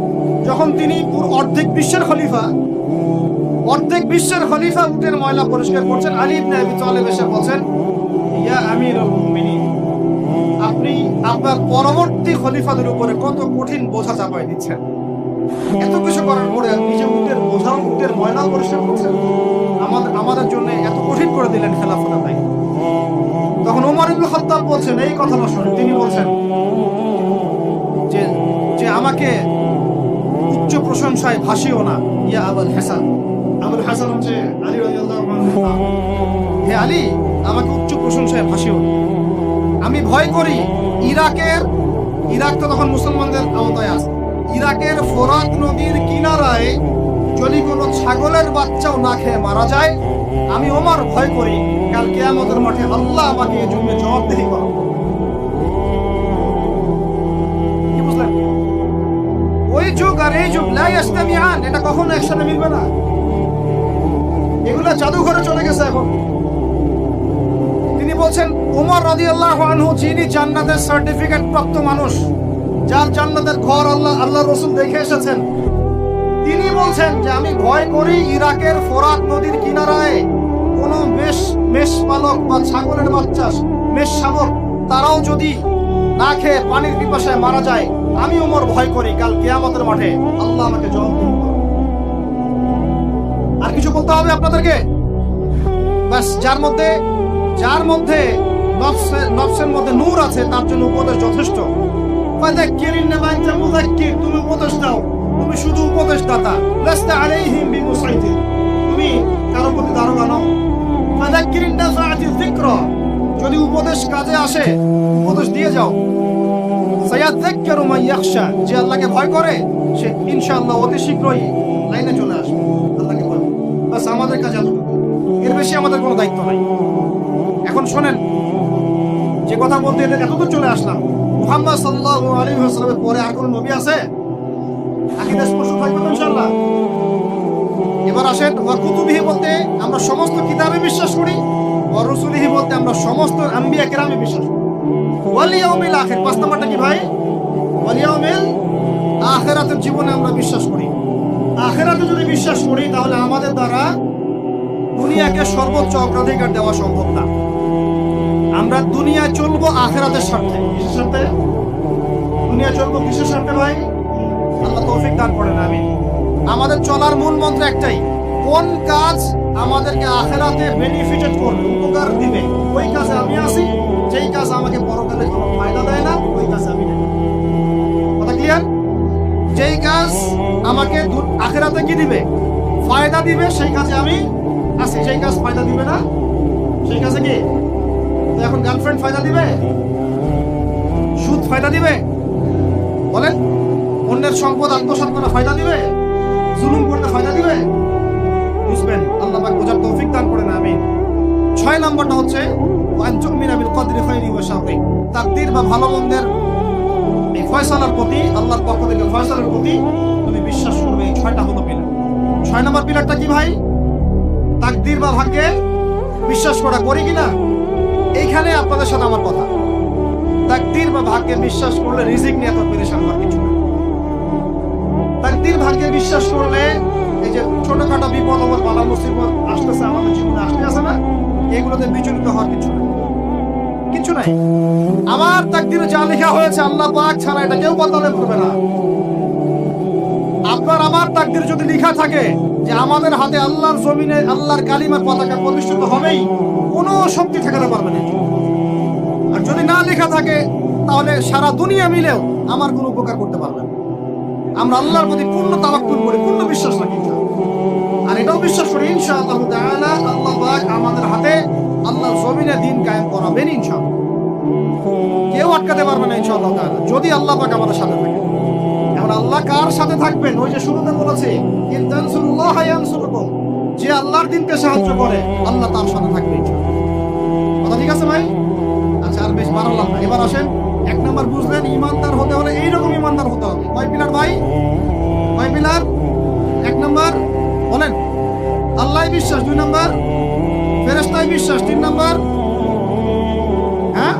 যখন তিনি অর্ধেক বিশ্বের খলিফা উটের ময়লা পরিষ্কার করছেন, আলী ইবনে আবি তালেব এসে বলছেন, ইয়া আমিরুল মুমিনিন, আপনি আপনার পরবর্তী খলিফাদের উপরে কত কঠিন বোঝা চাপাই দিচ্ছেন। এত কিছু করার পরে নিজে উটের ময়লা পরিষ্কার করছেন, আমাদের জন্য এত কঠিন করে দিলেন খেলাফত ভাই। তখন ওমর ইবনে খাত্তাব বলছেন, এই কথা না শুনে তিনি বলছেন যে আমাকে উচ্চ প্রশংসায় ভাসিও না, ইয়া আবুল হাসান। আবুল হাসান হচ্ছে আলী রাদিয়াল্লাহু আনহু। হে আলী, আমাকে উচ্চ প্রশংসায় ভাসিও না। আমি ভয় করি ইরাক তো তখন মুসলমানদের আওতায় আছে, ইরাকের ফোরাত নদীর কিনারায় যদি কোনো ছাগলের বাচ্চাও না খেয়ে মারা যায়, আমি ওমর ভয় করি কাল কিয়ামতের মাঠে আল্লাহ আমাকে এই জন্য জবাবদিহি করবে। কি বুঝলেন? ওই যুগ আর এই যুগ লা ইস্তামিআন, এটা কখনো একসাথে মিলবে না। এগুলা জাদুঘরে চলে গেছে এখন। তিনি বলছেন, ওমর রাদিয়াল্লাহু আনহু যিনি জান্নাতের সার্টিফিকেট প্রাপ্ত মানুষ, যার জান্নাতের ঘর আল্লাহ রাসূল দেখে এসেছেন, তিনি বলছেন যে আমি ভয় করি ইরাকের ফোরাত নদীর কিনারায় কোনো মেষপালক বা ছাগলের বাচ্চা, মেষ শাবক, তারাও যদি না খেয়ে পানির পিপাসায় মারা যায়, আমি ওমর ভয় করি কাল কিয়ামতের মাঠে আল্লাহ আমাকে জবাব দিবেন। আর কিছু বলতে হবে আপনাদেরকে? বাস, যার মধ্যে নফসের মধ্যে নূর আছে, তার জন্য উপদেশ যথেষ্ট। তুমি উপদেশ দাও, তুমি শুধু উপদেশ দাতা। লাস্তা আলাইহিম বিমুসাইতির, তুমি কারো প্রতি দারোগা নও। ফাযাক্কিরিন নাফাআতি যিকরা, যদি উপদেশ কাজে আসে উপদেশ দিয়ে যাও। সায়াযাক্কারু মান ইয়াখশা, যে আল্লাহকে ভয় করে সে ইনশাআল্লাহ অতি শীঘ্রই লাইনে চলে আসবে আল্লাহকে ভয় করে। বাস আমাদের কাছে এতটুকু, এর বেশি আমাদের কোনো দায়িত্ব নাই। এখন শোনেন, যে কথা বলতে এতদূর চলে আসলাম, মুহাম্মদ সাল্লাল্লাহু আলাইহি ওয়াসাল্লামের পরে আর কোন নবী আছে? আকীদা স্পষ্ট থাকবে তো ইনশাআল্লাহ। এবার আসেন, ওয়া কুতুবিহি বলতে আমরা সমস্ত কিতাবে বিশ্বাস করি, ওয়া রুসুলিহি বলতে আমরা সমস্ত আম্বিয়া কেরামে বিশ্বাস করি। ওয়াল ইয়াউমিল আখির, 5 নাম্বারটা কি ভাই? ওয়াল ইয়াউমিল আখিরাতের জীবনে আমরা বিশ্বাস করি। আখিরাতে যদি বিশ্বাস করি তাহলে আমাদের দ্বারা দুনিয়াকে সর্বোচ্চ অগ্রাধিকার দেওয়া সম্ভব না। আমরা দুনিয়ায় চলবো আখিরাতের স্বার্থে। কিসের স্বার্থে? দুনিয়া চলবো কিসের স্বার্থে ভাই? আল্লাহ তৌফিক দান করেন, আমিন। আমাদের চলার মূল মন্ত্র একটাই, কোন কাজ আমাদেরকে আখিরাতে বেনিফিটেড করবে, উপকার দিবে, ওই কাজে আমি আসি। যেই কাজ আমাকে পরকালে কোনো ফায়দা দেয় না, ওই কাজে আমি নেই। কথা ক্লিয়ার? যেই কাজ আমাকে আখিরাতে কি দিবে, ফায়দা দিবে, সেই কাজে আমি আসি। যেই কাজ ফায়দা দিবে না, সেই কাজে কি? তো এখন গার্লফ্রেন্ড ফায়দা দিবে? সুদ ফায়দা দিবে? বলেন। অন্যের সম্পদ আত্মসাৎ করা ফায়দা দিবে? জুলুম করতে ফায়দা দিবে? বুঝবেন, আল্লাহ পাক বোঝার তৌফিক দান করেন, আমিন। 6 নম্বরটা হচ্ছে ওয়ান তুমিনা বিল কদরি খাইরি ওয়া শাররি, তাকদীর বা ভালো মন্দের এই ফয়সালার প্রতি, আল্লাহর পক্ষ থেকে ফয়সালার প্রতি তুমি বিশ্বাস করবে। এই 6টা হলো পিলার। 6 নম্বর পিলারটা কি ভাই? তাকদীর বা ভাগ্যে বিশ্বাস করা, করি কিনা? এইখানে আপনাদের সাথে আমার কথা। তাকদীর বা ভাগ্যে বিশ্বাস করলে রিজিক নিয়ে এত পেরেশান হওয়ার কিছু না। তাকদীর ভাগ্যে বিশ্বাস করলে এই যে ছোটখাটো বিপদ আমার বালা মুসিবত আসতেছে আমাদের জীবনে, আসতে আছে না, এগুলোতে বিচলিত হওয়ার কিছু নাই, কিছু নাই। আমার তাকদীরে যা লেখা হয়েছে আল্লাহ পাক ছাড়া এটা কেউ বদলাতে পারবে না। আপনার আমার তাকদীর যদি লেখা থাকে যে আমাদের হাতে আল্লাহর জমিনে আল্লাহর কালিমার পতাকা প্রতিষ্ঠিত হবেই, কোনো শক্তি ঠেকাতে পারবে না। আর যদি না লেখা থাকে তাহলে সারা দুনিয়া মিলেও আমার কোনো উপকার করতে পারবে না। আমরা আল্লাহর প্রতি পূর্ণ তাওয়াক্কুল করি, পূর্ণ বিশ্বাস রাখি, আর এটাও বিশ্বাস করি ইনশাআল্লাহ তাআলা আল্লাহ পাক আমাদের হাতে আল্লাহর জমিনে দিন কায়েম করাবেন ইনশাআল্লাহ। কেউ আটকাতে পারবে না ইনশাআল্লাহ তাআলা, যদি আল্লাহ পাক আমাদের সাথে থাকে। এখন আল্লাহ কার সাথে থাকবেন? ওই যে শুরুতে বলেছে, ইন তানসুরুল্লাহ ইয়ানসুরকুম, যে আল্লাহর দিনকে সাহায্য করে আল্লাহ তার সাথে থাকবে ইনশাআল্লাহ। কথা ঠিক আছে ভাই? আচ্ছা, আর বেশ বাড়ালাম না। এবার আসেন, 1 নাম্বার বুঝলেন, ইমানদার হতে হলে এইরকম ইমানদার হতে হবে। কয় পিলার ভাই? কয় পিলার? 1 নাম্বার বলেন আল্লাহ বিশ্বাস, 2 নাম্বার ফেরেশতায় বিশ্বাস, 3 নাম্বার হ্যাঁ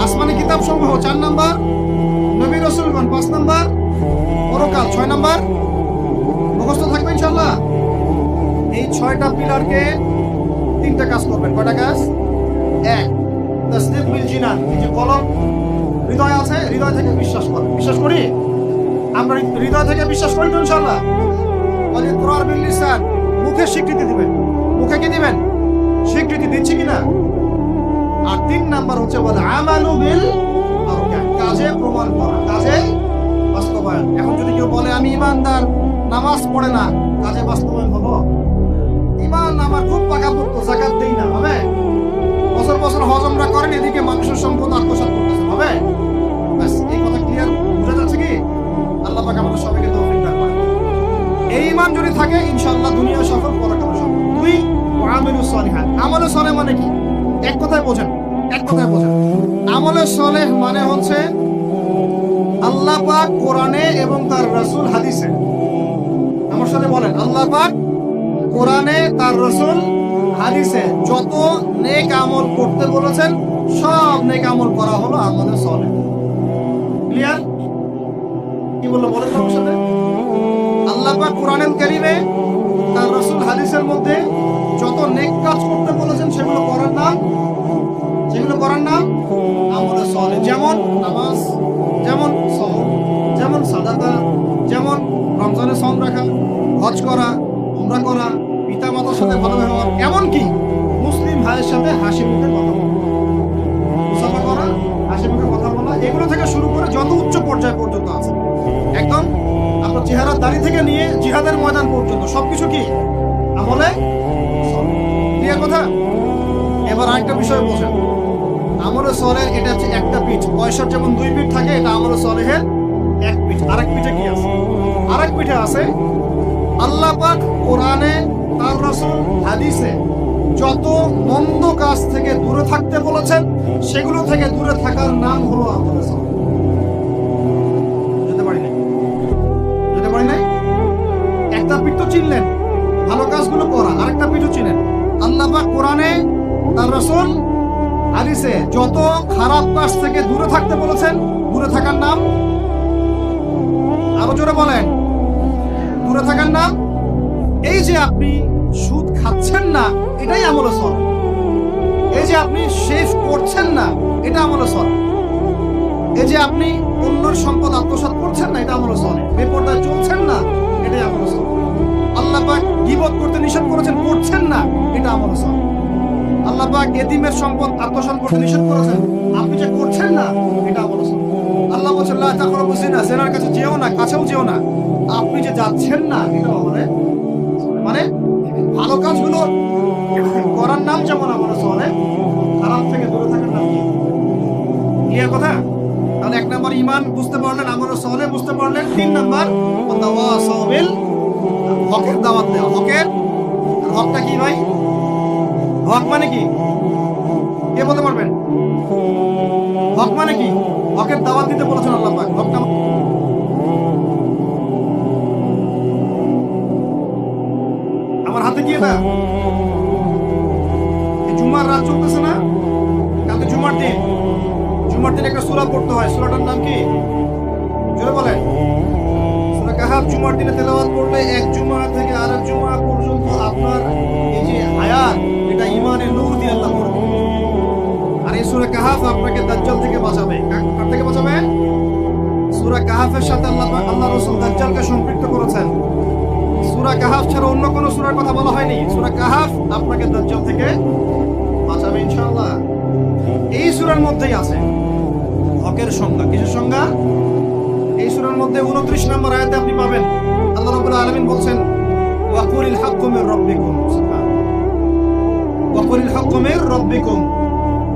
আসমানি কিতাব সমূহ, 4 নাম্বার নবী রাসূলগণ, 5 নাম্বার পরকাল, 6 নাম্বার মুখস্থ থাকবে ইনশাআল্লাহ। এই 6টা পিলারকে 3টা কাজ করবেন। কয়টা কাজ? 1, তাসদীক বিল জিনান, এই যে কলম হৃদয় আছে, হৃদয় থেকে বিশ্বাস কর। বিশ্বাস করি আমরা, হৃদয় থেকে বিশ্বাস করি তো ইনশাআল্লাহ। ওয়াল ইকরার বিল লিসান, মুখে স্বীকৃতি দিবেন। মুখে কি দিবেন? স্বীকৃতি দিচ্ছি কিনা। আর 3 নাম্বার হচ্ছে ওয়াল আমালু বিল আরকান, কাজে প্রমাণ করা, কাজে বাস্তবায়ন। এখন যদি কেউ বলে আমি ইমানদার, নামাজ পড়ে না, কাজে বাস্তবায়ন হলো? ইমান আমার খুব পাকাপোক্ত, যাকাত দেই না, হবে? বছর বছর হজ উমরা করেন, এদিকে মানুষের সম্পদ আত্মসাৎ করতেছে, হবে? ব্যাস, এই কথা ক্লিয়ার বুঝা যাচ্ছে কি? আল্লাহ পাক আমাদের সবাইকে তৌফিক দান করেন। এই ঈমান যদি থাকে ইনশাআল্লাহ দুনিয়া সফল, পরকালে সফল। 2, ওয়ামিলুস সালিহাত, আমলে সালেহ মানে কি? এক কথায় বোঝেন, এক কথায় বোঝেন। আমলে সালেহ মানে হচ্ছে আল্লাহ পাক কোরআনে এবং তার রাসূল হাদিসে, আমার সাথে বলেন, আল্লাহ পাক কোরআনে তার রাসূল হাদিসে যত নেক আমল করতে বলেছেন সব নেক আমল করা হলো আমলে সালেহ। ক্লিয়ার? কি বললো বলেন আমার সাথে? আল্লাহ পাক কোরআনুল কারীমে তার রাসূল হাদিসের মধ্যে যত নেক কাজ করতে বলেছেন সেগুলো করার নাম, যেগুলো করার নাম আমলে সালেহ। যেমন নামাজ, যেমন সাওম, যেমন সাদাকা, যেমন রমজানে সাওম রাখা, হজ করা, উমরা করা, পিতা মাতার সাথে ভালো ব্যবহার, এমনকি মুসলিম ভাইয়ের সাথে হাসি মুখে কথা বলা, মুসাফা করা, হাসি মুখে কথা বলা, এগুলো থেকে শুরু করে যত উচ্চ পর্যায় পর্যন্ত আছে, একদম আপনার চেহারার দাড়ি থেকে নিয়ে জিহাদের ময়দান পর্যন্ত সবকিছু কি আমলে সালেহ। ক্লিয়ার কথা? এবার আরেকটা বিষয় বোঝেন, আমলে সলেহ এটা হচ্ছে একটা পিঠ, পয়সার যেমন দুই পিঠ থাকে, এটা আমলে সলেহের এক পিঠ। আরেক পিঠে কি আছে? আরেক পিঠে আছে আল্লাহ পাক কোরআনে, তার রাসূল হাদিসে যত মন্দ কাজ থেকে দূরে থাকতে বলেছেন, সেগুলো থেকে দূরে থাকার নাম হলো আমলে সলেহ। যেতে পারি নাই? একটা পিঠ তো চিনলেন, ভালো কাজগুলো করা, আরেকটা পিঠও চিনেন। আল্লাহ পাক কোরআনে, তার রাসূল হাদিসে যত খারাপ কাজ থেকে দূরে থাকতে বলেছেন, দূরে থাকার নাম, আরো জোরে বলেন, দূরে থাকার নাম। এই যে আপনি সুদ খাচ্ছেন না, এটাই আমলে সলেহ। এই যে আপনি শেভ করছেন না, এটা আমলে সলেহ। এই যে আপনি অন্যের সম্পদ আত্মসাৎ করছেন না, এটা আমলে সলেহ। বেপরদায় চলছেন না, এটাই আমলে সলেহ। আল্লাহ পাক গীবত করতে নিষেধ করেছেন, করছেন না, এটা আমলে সলেহ। আল্লাহ পাক এতিমের সম্পদ আত্মসাৎ করতে নিষেধ করেছেন, আপনি যে করছেন না, এটা আমলে সলেহ। আল্লাহ বলেছেন লা তাকরাবু জিনা, জিনার কাছে যেও না, কাছেও যেও না, আপনি যে যাচ্ছেন না, এটা মানে ভালো কাজগুলো করার নাম যেমন আমলে সলেহ, খারাপ থেকে দূরে থাকার নাম কি? ক্লিয়ার কথা? তাহলে এক নম্বর ঈমান বুঝতে পারলেন, আমলে সলেহ বুঝতে পারলেন। 3 নাম্বার ওয়াতাওয়াসাউ বিল হকের দাওয়াত দেওয়া। হকটা কি ভাই? হক মানে কি? কে বলতে পারবেন? হক মানে কি? হকের দাওয়াত দিতে বলেছেন আল্লাহ পাক। হকটা আমার হাতে কি? এটা জুমার রাত চলতেছে না, কালকে জুমার দিন। জুমার দিন একটা সূরা পড়তে হয়, সূরাটার নাম কি? জোরে বলেন। সূরা কাহাফ জুমার দিনে তেলাওয়াত করলে এক জুমা থেকে আরেক জুমা পর্যন্ত আপনার এই যে হায়াত, এটা ঈমানের নূর দিয়ে আল্লাহ করবে। আর এই সূরা কাহাফ আপনাকে দাজ্জাল থেকে বাঁচাবে। কার থেকে বাঁচাবে? সূরা কাহাফের সাথে আল্লাহ রাসূল দাজ্জালকে সম্পৃক্ত করেছেন। সূরা কাহাফ ছাড়া অন্য কোনো সূরার কথা বলা হয়নি। সূরা কাহাফ আপনাকে দাজ্জাল থেকে বাঁচাবে ইনশাআল্লাহ। এই সূরার মধ্যেই আছে হকের সংজ্ঞা। কিসের সংজ্ঞা? এই সূরার মধ্যে 29 নম্বর আয়াতে আপনি পাবেন আল্লাহ রাব্বুল আলামিন বলছেন ওয়া কুলিল হাক্কু মির রাব্বিকুম, ওয়া কুলিল হাক্কু মির রাব্বিকুম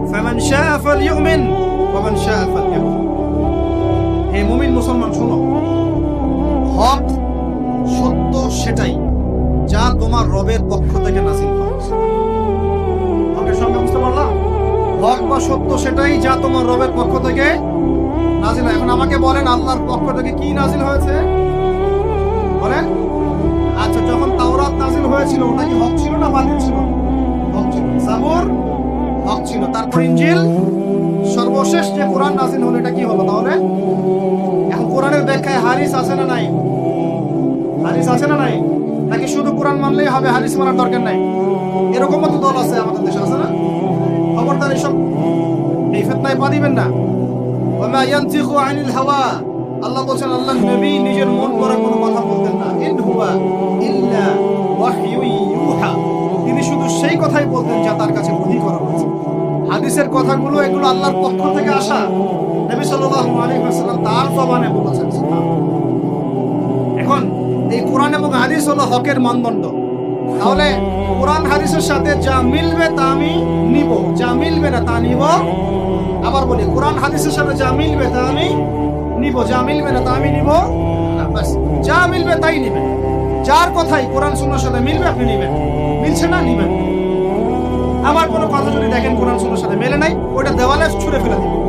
ফামান শাআ ফালইউমিন ওয়া মান শাআ ফালইয়াকফুর। হে মুমিন মুসলমান শোনো, হক সত্য সেটাই যা তোমার রবের পক্ষ থেকে নাযিল হয়েছে। হকের সংজ্ঞা বুঝতে পারলাম? হক বা সত্য সেটাই যা তোমার রবের পক্ষ থেকে নাযিল হয়। এখন আমাকে বলেন আল্লাহর পক্ষ থেকে কি নাযিল হয়েছে? বলেন। আচ্ছা, যখন তাওরাত নাযিল হয়েছিল ওটা কি হক ছিল না বাতিল ছিল? হক ছিল। জাবুর হক ছিল। তারপর ইনজিল, সর্বশেষ যে কোরআন নাযিল হলো, এটা কি হলো তাহলে? এখন কোরআনের ব্যাখ্যায় হাদিস আছে না নাই? হাদিস আছে না নাই? নাকি শুধু কোরআন মানলেই হবে, হাদিস মানার দরকার নাই? এরকম তো দল আছে আমাদের দেশে, আছে না? খবরদার এসব এই ফিতনায় পা দিবেন না। ওয়া ইয়ানতিকু আনিল হাওয়া, আল্লাহ বলেন আল্লাহর নবী নিজের মন গড়া কোনো কথা বলতেন না। ইন হুয়া ইল্লা ওয়াহয়ু ইউহা, তিনি শুধু সেই কথাই বলতেন যা তার কাছে ওহী করা হয়েছে। হাদিসের কথাগুলো এগুলো আল্লাহর পক্ষ থেকে আসা, নবী সাল্লাল্লাহু আলাইহি ওয়াসাল্লাম তার জবানে বলেছেন। এখন এই কোরআন এবং হাদিস হলো হকের মানদণ্ড। তাহলে কোরআন হাদিসের সাথে যা মিলবে তা আমি নিব, যা মিলবে না তা নিব। আবার বলি, কোরআন হাদিসের সাথে যা মিলবে তা আমি নিব, যা মিলবে না তা আমি নিব না। বাস, যা মিলবে তাই নিবেন। যার কথাই কোরআন সুন্নাহর সাথে মিলবে আপনি নিবেন, মিলছে না নিবেন। আমার কোনো কথা যদি দেখেন কোরআন সুন্নাহর সাথে মেলে নাই, ওটা দেওয়ালে ছুঁড়ে ফেলে দিবেন।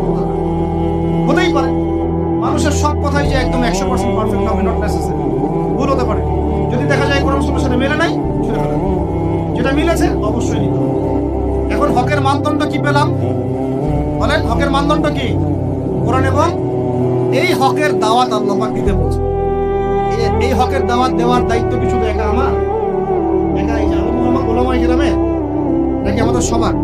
হতেই পারে মানুষের সব কথাই যে একদম 100% পারফেক্ট হবে, নট নেসেসারি, ভুল হতে পারে। যদি দেখা যায় কোরআন সুন্নাহর সাথে মেলে নাই, ছুঁড়ে ফেলে দিবেন। যেটা মিলেছে অবশ্যই নিতে হবে। এখন হকের মানদণ্ড কি পেলাম? বলেন, হকের মানদণ্ড কি? কোরআন এবং এই হকের দাওয়াত আল্লাহ পাক দিতে বলছে। এই হকের দাওয়াত দেওয়ার দায়িত্ব কি শুধু একা আমার? একা এই যে ওলামায়ে কেরামের, নাকি আমাদের সবার?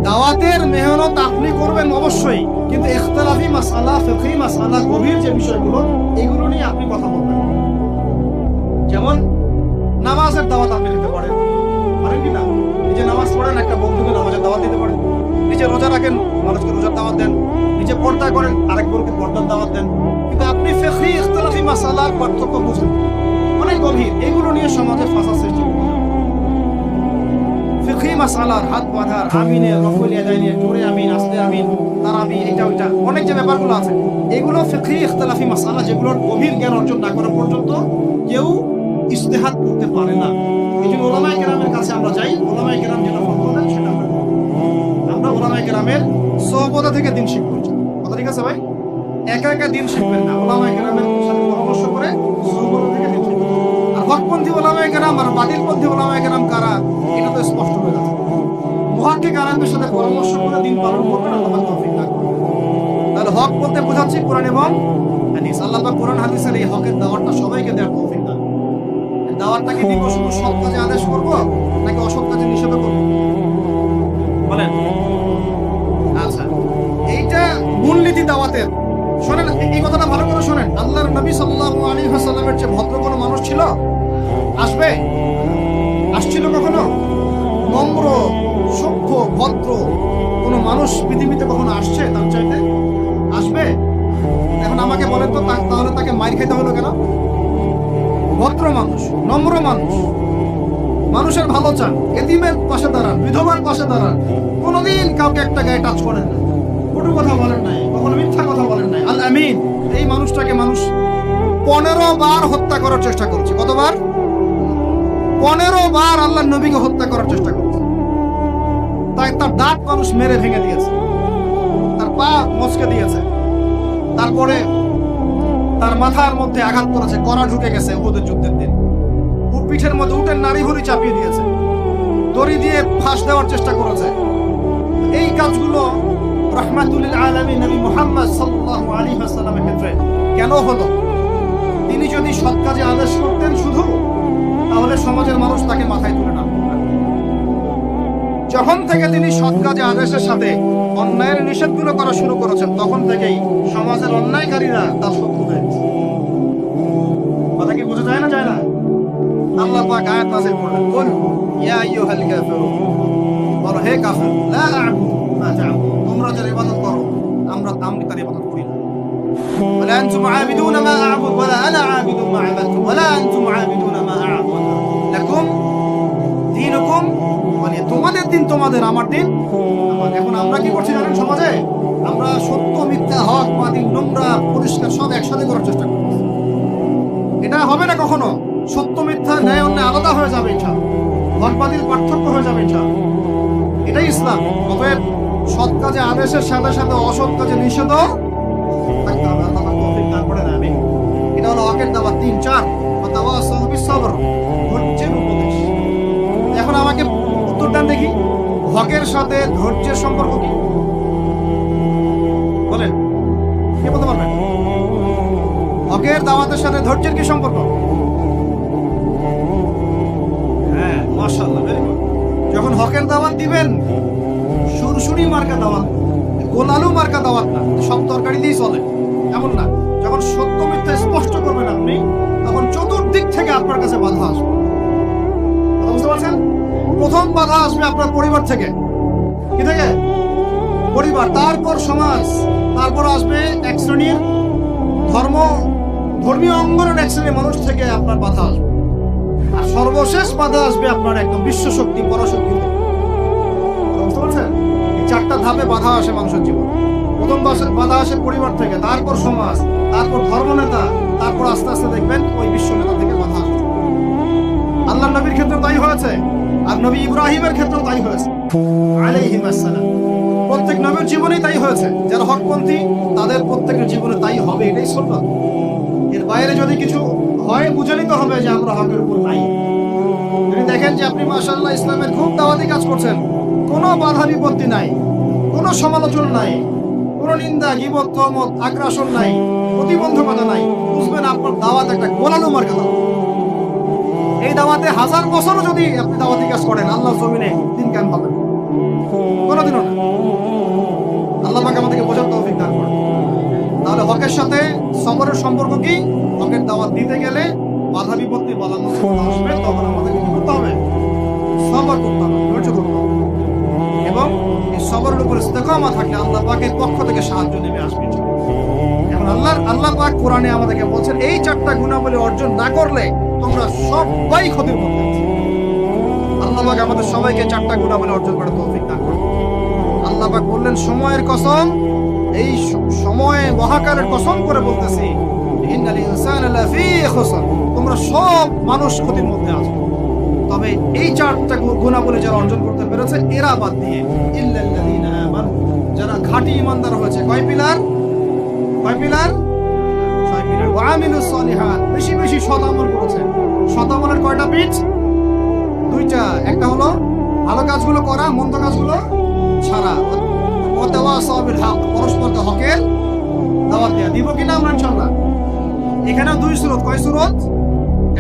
দাওয়াতের মেহনত আপনি করবেন অবশ্যই, কিন্তু ইখতিলাফি মাসআলা, ফিকহি মাসআলা, গভীর যে বিষয়গুলো, এগুলো নিয়ে আপনি কথা বলবেন। যেমন নামাজের দাওয়াত আপনি দিতে পারেন কি না? নিজে নামাজ পড়েন, একটা বন্ধুকে নামাজের দাওয়াত দিতে পারেন। নিজে রোজা রাখেন, মানুষকে রোজার দাওয়াত দেন। নিজে পর্দা করেন, আরেক বন্ধুকে পর্দার দাওয়াত দেন। কিন্তু আপনি ফিকহি ইখতিলাফি মাসআলার পার্থক্য বুঝেন, অনেক গভীর, এগুলো নিয়ে সমাজে ফাসাদ সৃষ্টি করবেন। ফিকহি মাসআলার হাত বাঁধার, আমিনের, রফুল ইয়াদাইন, জোরে আমিন, আস্তে আমিন, তারাবি, এটা ওইটা অনেক যে ব্যাপারগুলো আছে, এগুলো ফিকহি ইখতিলাফি মাসআলা, যেগুলোর গভীর জ্ঞান অর্জন না করা পর্যন্ত কেউ ইজতিহাদ করতে পারে না। এই জন্য ওলামায়ে কেরামের কাছে আমরা যাই, ওলামায়ে কেরাম যেটা ফতোয়া দেন সেটা আমরা ওলামায়ে কেরামের সোহবত থেকে দিন শিখব। কথা ঠিক আছে ভাই? একা একা দিন শিখবেন না, ওলামায়ে কেরামের সাথে পরামর্শ করে সোহবত থেকে দিন শিখবেন। আর হকপন্থী ওলামায়ে কেরাম আর বাতিলপন্থী ওলামায়ে কেরাম কারা, এটা তো স্পষ্ট হয়ে যাচ্ছে। মুহাক্কিক আলেমদের সাথে পরামর্শ করে দিন পালন করবেন, আল্লাহ তৌফিক দান করবেন। তাহলে হক বলতে বোঝাচ্ছি কোরআন এবং হাদিস। আল্লাহ পাক কোরআন হাদিসের এই হকের দাওয়াতটা সবাইকে দেওয়ার তৌফিক দান। দাওয়াতটাকে দিব শুধু সৎ কাজে আদেশ করব নাকি অসৎ কাজে নিষেধ করব? বলেন। আচ্ছা, এইটা মূলনীতি দাওয়াতের। শোনেন, এই কথাটা ভালো করে শোনেন। আল্লাহর নবী সাল্লাল্লাহু আলাইহি ওয়াসাল্লামের চেয়ে ভদ্র কোনো মানুষ ছিল? আসবে? আসছিল কখনো? নম্র, সভ্য, ভদ্র কোনো মানুষ পৃথিবীতে কখনো আসছে তার চাইতে? আসবে? এখন আমাকে বলেন তো, তাহলে তাকে মাইর খেতে হলো কেন? ভদ্র মানুষ, নম্র মানুষ, মানুষের ভালো চান, এতিমের পাশে দাঁড়ান, বিধবার পাশে দাঁড়ান, কোনোদিন কাউকে একটা গায়ে টাচ করেন না, কটু কথা বলেন নাই, কখনো মিথ্যা কথা বলেন নাই। আল আমিন, এই মানুষটাকে মানুষ 15 বার হত্যা করার চেষ্টা করছে। কতবার? 15 বার আল্লাহর নবীকে হত্যা করার চেষ্টা করছে। তাই তার দাঁত মানুষ মেরে ভেঙে দিয়েছে, তার পা মচকে দিয়েছে, তারপরে তার মাথার মধ্যে আঘাত করেছে, কড়া ঢুকে গেছে উহুদের যুদ্ধের দিন। পিঠের মধ্যে উটের নাড়ি ভুঁড়ি চাপিয়ে দিয়েছে, দড়ি দিয়ে ফাঁস দেওয়ার চেষ্টা করেছে। এই কাজগুলো রাহমাতুল লিল আলামিন নবী মুহাম্মদ সাল্লাল্লাহু আলাইহি ওয়াসাল্লামের ক্ষেত্রে কেন হলো? তিনি যদি সৎ কাজে আদেশ করতেন শুধু, তাহলে সমাজের মানুষ তাকে মাথায় তুলে না। যখন থেকে তিনি সৎ কাজে আদেশের সাথে অন্যায়ের নিষেধগুলো করা শুরু করেছেন, তখন থেকেই সমাজের অন্যায়কারীরা তার শত্রু হয়ে গেছে। কথা কি বোঝা যায় না? যায় না? আল্লাহ পাক আয়াত নাযিল করলেন, কুল ইয়া আইয়ুহাল কাফিরুন, বলো হে কাফির, লা আ'বুদু মা তা'বুদুন, তোমরা যার ইবাদত করো আমি তার ইবাদত করি না। ওয়ালা আনতুম আ'বিদুনা মা আ'বুদু ওয়ালা আনা আ'বিদু মা আ'বাদতুম ওয়ালা আনতুম আ'বিদুনা মা আ'বুদু লাকুম দীনুকুম ওয়ালিয়া, তোমাদের দিন তোমাদের, আমার দিন আমার। এখন আমরা কি করছি জানেন? সমাজে আমরা সত্য, মিথ্যা, হক, বাতিল, নোংরা, পরিষ্কার সব একসাথে করার চেষ্টা করছি। এটা হবে না কখনো। সত্য, মিথ্যা, ন্যায়, অন্যায় আলাদা হয়ে যাবে ইনশাআল্লাহ, হক বাতিল পার্থক্য হয়ে যাবে ইনশাআল্লাহ। এটাই ইসলাম। অতএব সৎ কাজে আদেশের সাথে সাথে অসৎ কাজে নিষেধও থাকতে হবে। আল্লাহ পাক তৌফিক দান করেন, আমিন। এটা হলো হকের দাওয়াত। 3, 4 ওয়াতাওয়াসাউ বিস-সাবর, ধৈর্যের উপদেশ। এখন আমাকে উত্তর দেন দেখি, হকের সাথে ধৈর্যের সম্পর্ক কি? বলেন, কে বলতে পারবেন? হকের দাওয়াতের সাথে ধৈর্যের কি সম্পর্ক? হ্যাঁ, মাশাআল্লাহ, ভেরি গুড। যখন হকের দাওয়াত দিবেন, সুরসুরি মার্কা দাওয়াত, গোল আলু মার্কা দাওয়াত না, সব তরকারি দিয়েই চলে এমন না। যখন সত্য মিথ্যা স্পষ্ট করবেন আপনি, তখন চতুর্দিক থেকে আপনার কাছে বাধা আসবে। বুঝতে পারছেন? প্রথম বাধা আসবে আপনার পরিবার থেকে। কি থেকে? পরিবার, তারপর সমাজ, তারপর আসবে এক শ্রেণীর ধর্মীয় অঙ্গনের এক শ্রেণীর মানুষ থেকে আপনার বাধা আসবে। আর সর্বশেষ বাধা আসবে আপনার একদম বিশ্বশক্তি, পরাশক্তি থেকে। বুঝতে পারছেন? এই 4টা ধাপে বাধা আসে মানুষের জীবন। প্রথম বাধা আসে পরিবার থেকে, তারপর সমাজ, তারপর ধর্মনেতা, তারপর আস্তে আস্তে দেখবেন ওই বিশ্ব নেতা থেকে বাধা আসবে। আল্লাহর নবীর ক্ষেত্রেও তাই হয়েছে, আর নবী ইব্রাহিমের ক্ষেত্রেও তাই হয়েছে আলাইহিস সালাম। প্রত্যেক নবীর জীবনেই তাই হয়েছে। যারা হকপন্থী তাদের প্রত্যেকের জীবনে তাই হবে, এটাই সুন্নাত। এর বাইরে যদি কিছু হয়, বুঝে নিতে হবে যে আমরা হকের উপর নাই। যদি দেখেন যে আপনি মাশাআল্লাহ ইসলামের খুব দাওয়াতি কাজ করছেন, কোনো বাধা বিপত্তি নাই, কোনো সমালোচনা নাই, কোনো নিন্দা, গীবত, তহমত, আগ্রাসন নাই, প্রতিবন্ধকতা নাই, বুঝবেন আপনার দাওয়াত একটা গোলানো মার্কা দাওয়াত। এই দাওয়াতে 1000 বছরও যদি আপনি দাওয়াতি কাজ করেন, আল্লাহর জমিনে দিন কেন হবে? কোনোদিনও না। আল্লাহ পাক আমাদেরকে বোঝার তৌফিক দান করেন। তাহলে হকের সাথে সবরের সম্পর্ক কি? হকের দাওয়াত দিতে গেলে বাধা বিপত্তি বলা আসবে, তখন আমাদেরকে কি করতে হবে? সবর করতে হবে, ধৈর্য ধরতে হবে। এবং এই সবরের উপর ইস্তেকামা থাকলে আল্লাহ পাকের পক্ষ থেকে সাহায্য নেমে আসবে। এখন আল্লাহ পাক কোরআনে আমাদেরকে বলছেন, এই 4টা গুণাবলী অর্জন না করলে তোমরা সবাই ক্ষতির মধ্যে আছো। আল্লাহ পাক আমাদের সবাইকে 4টা গুণাবলী অর্জন করার তৌফিক দান করুন। আল্লাহ পাক বললেন, সময়ের কসম, এই সময় মহাকালের কসম করে বলতেছি, ইন্নাল ইনসানা লাফি খুসর, তোমরা সব মানুষ ক্ষতির মধ্যে আছো। তবে এই 4টা গুণাবলী যারা অর্জন করতে পেরেছে এরা বাদ দিয়ে ইল্লাল্লাযীনা আমানু, যারা খাঁটি ঈমানদার হয়েছে। কয় পিলার? 6 পিলার। ওয়া আমিলুস সলিহাত, বেশি বেশি সৎ আমল করেছে। সৎ আমলের কয়টা পিঠ? 2টা। একটা হলো ভালো কাজগুলো করা, মন্দ কাজগুলো ছাড়া। ওয়া তাওয়াসাউ বিল হক, পরস্পরকে হকের দাওয়াত দেয়া। দিব কিনা আমরা ইনশাআল্লাহ? এখানে 2 সূরত। কয় সূরত?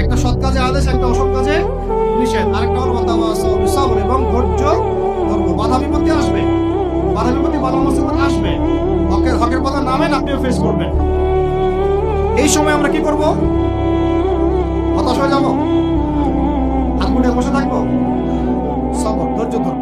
একটা সৎ কাজে আদেশ, একটা অসৎ কাজে নিষেধ। আরেকটা হলো ওয়া তাওয়াসাউ বিস সবর, এবং ধৈর্য ধরবো। বাধা বিপত্তি আসবে, বাধা বিপত্তি বাধা মুসিবত আসবে, হকের কথা নামেন, আপনিও ফেস করবেন। এই সময় আমরা কি করব? হতাশ হয়ে যাবো? হাত মুঠে বসে থাকবো? সবর, ধৈর্য ধরো।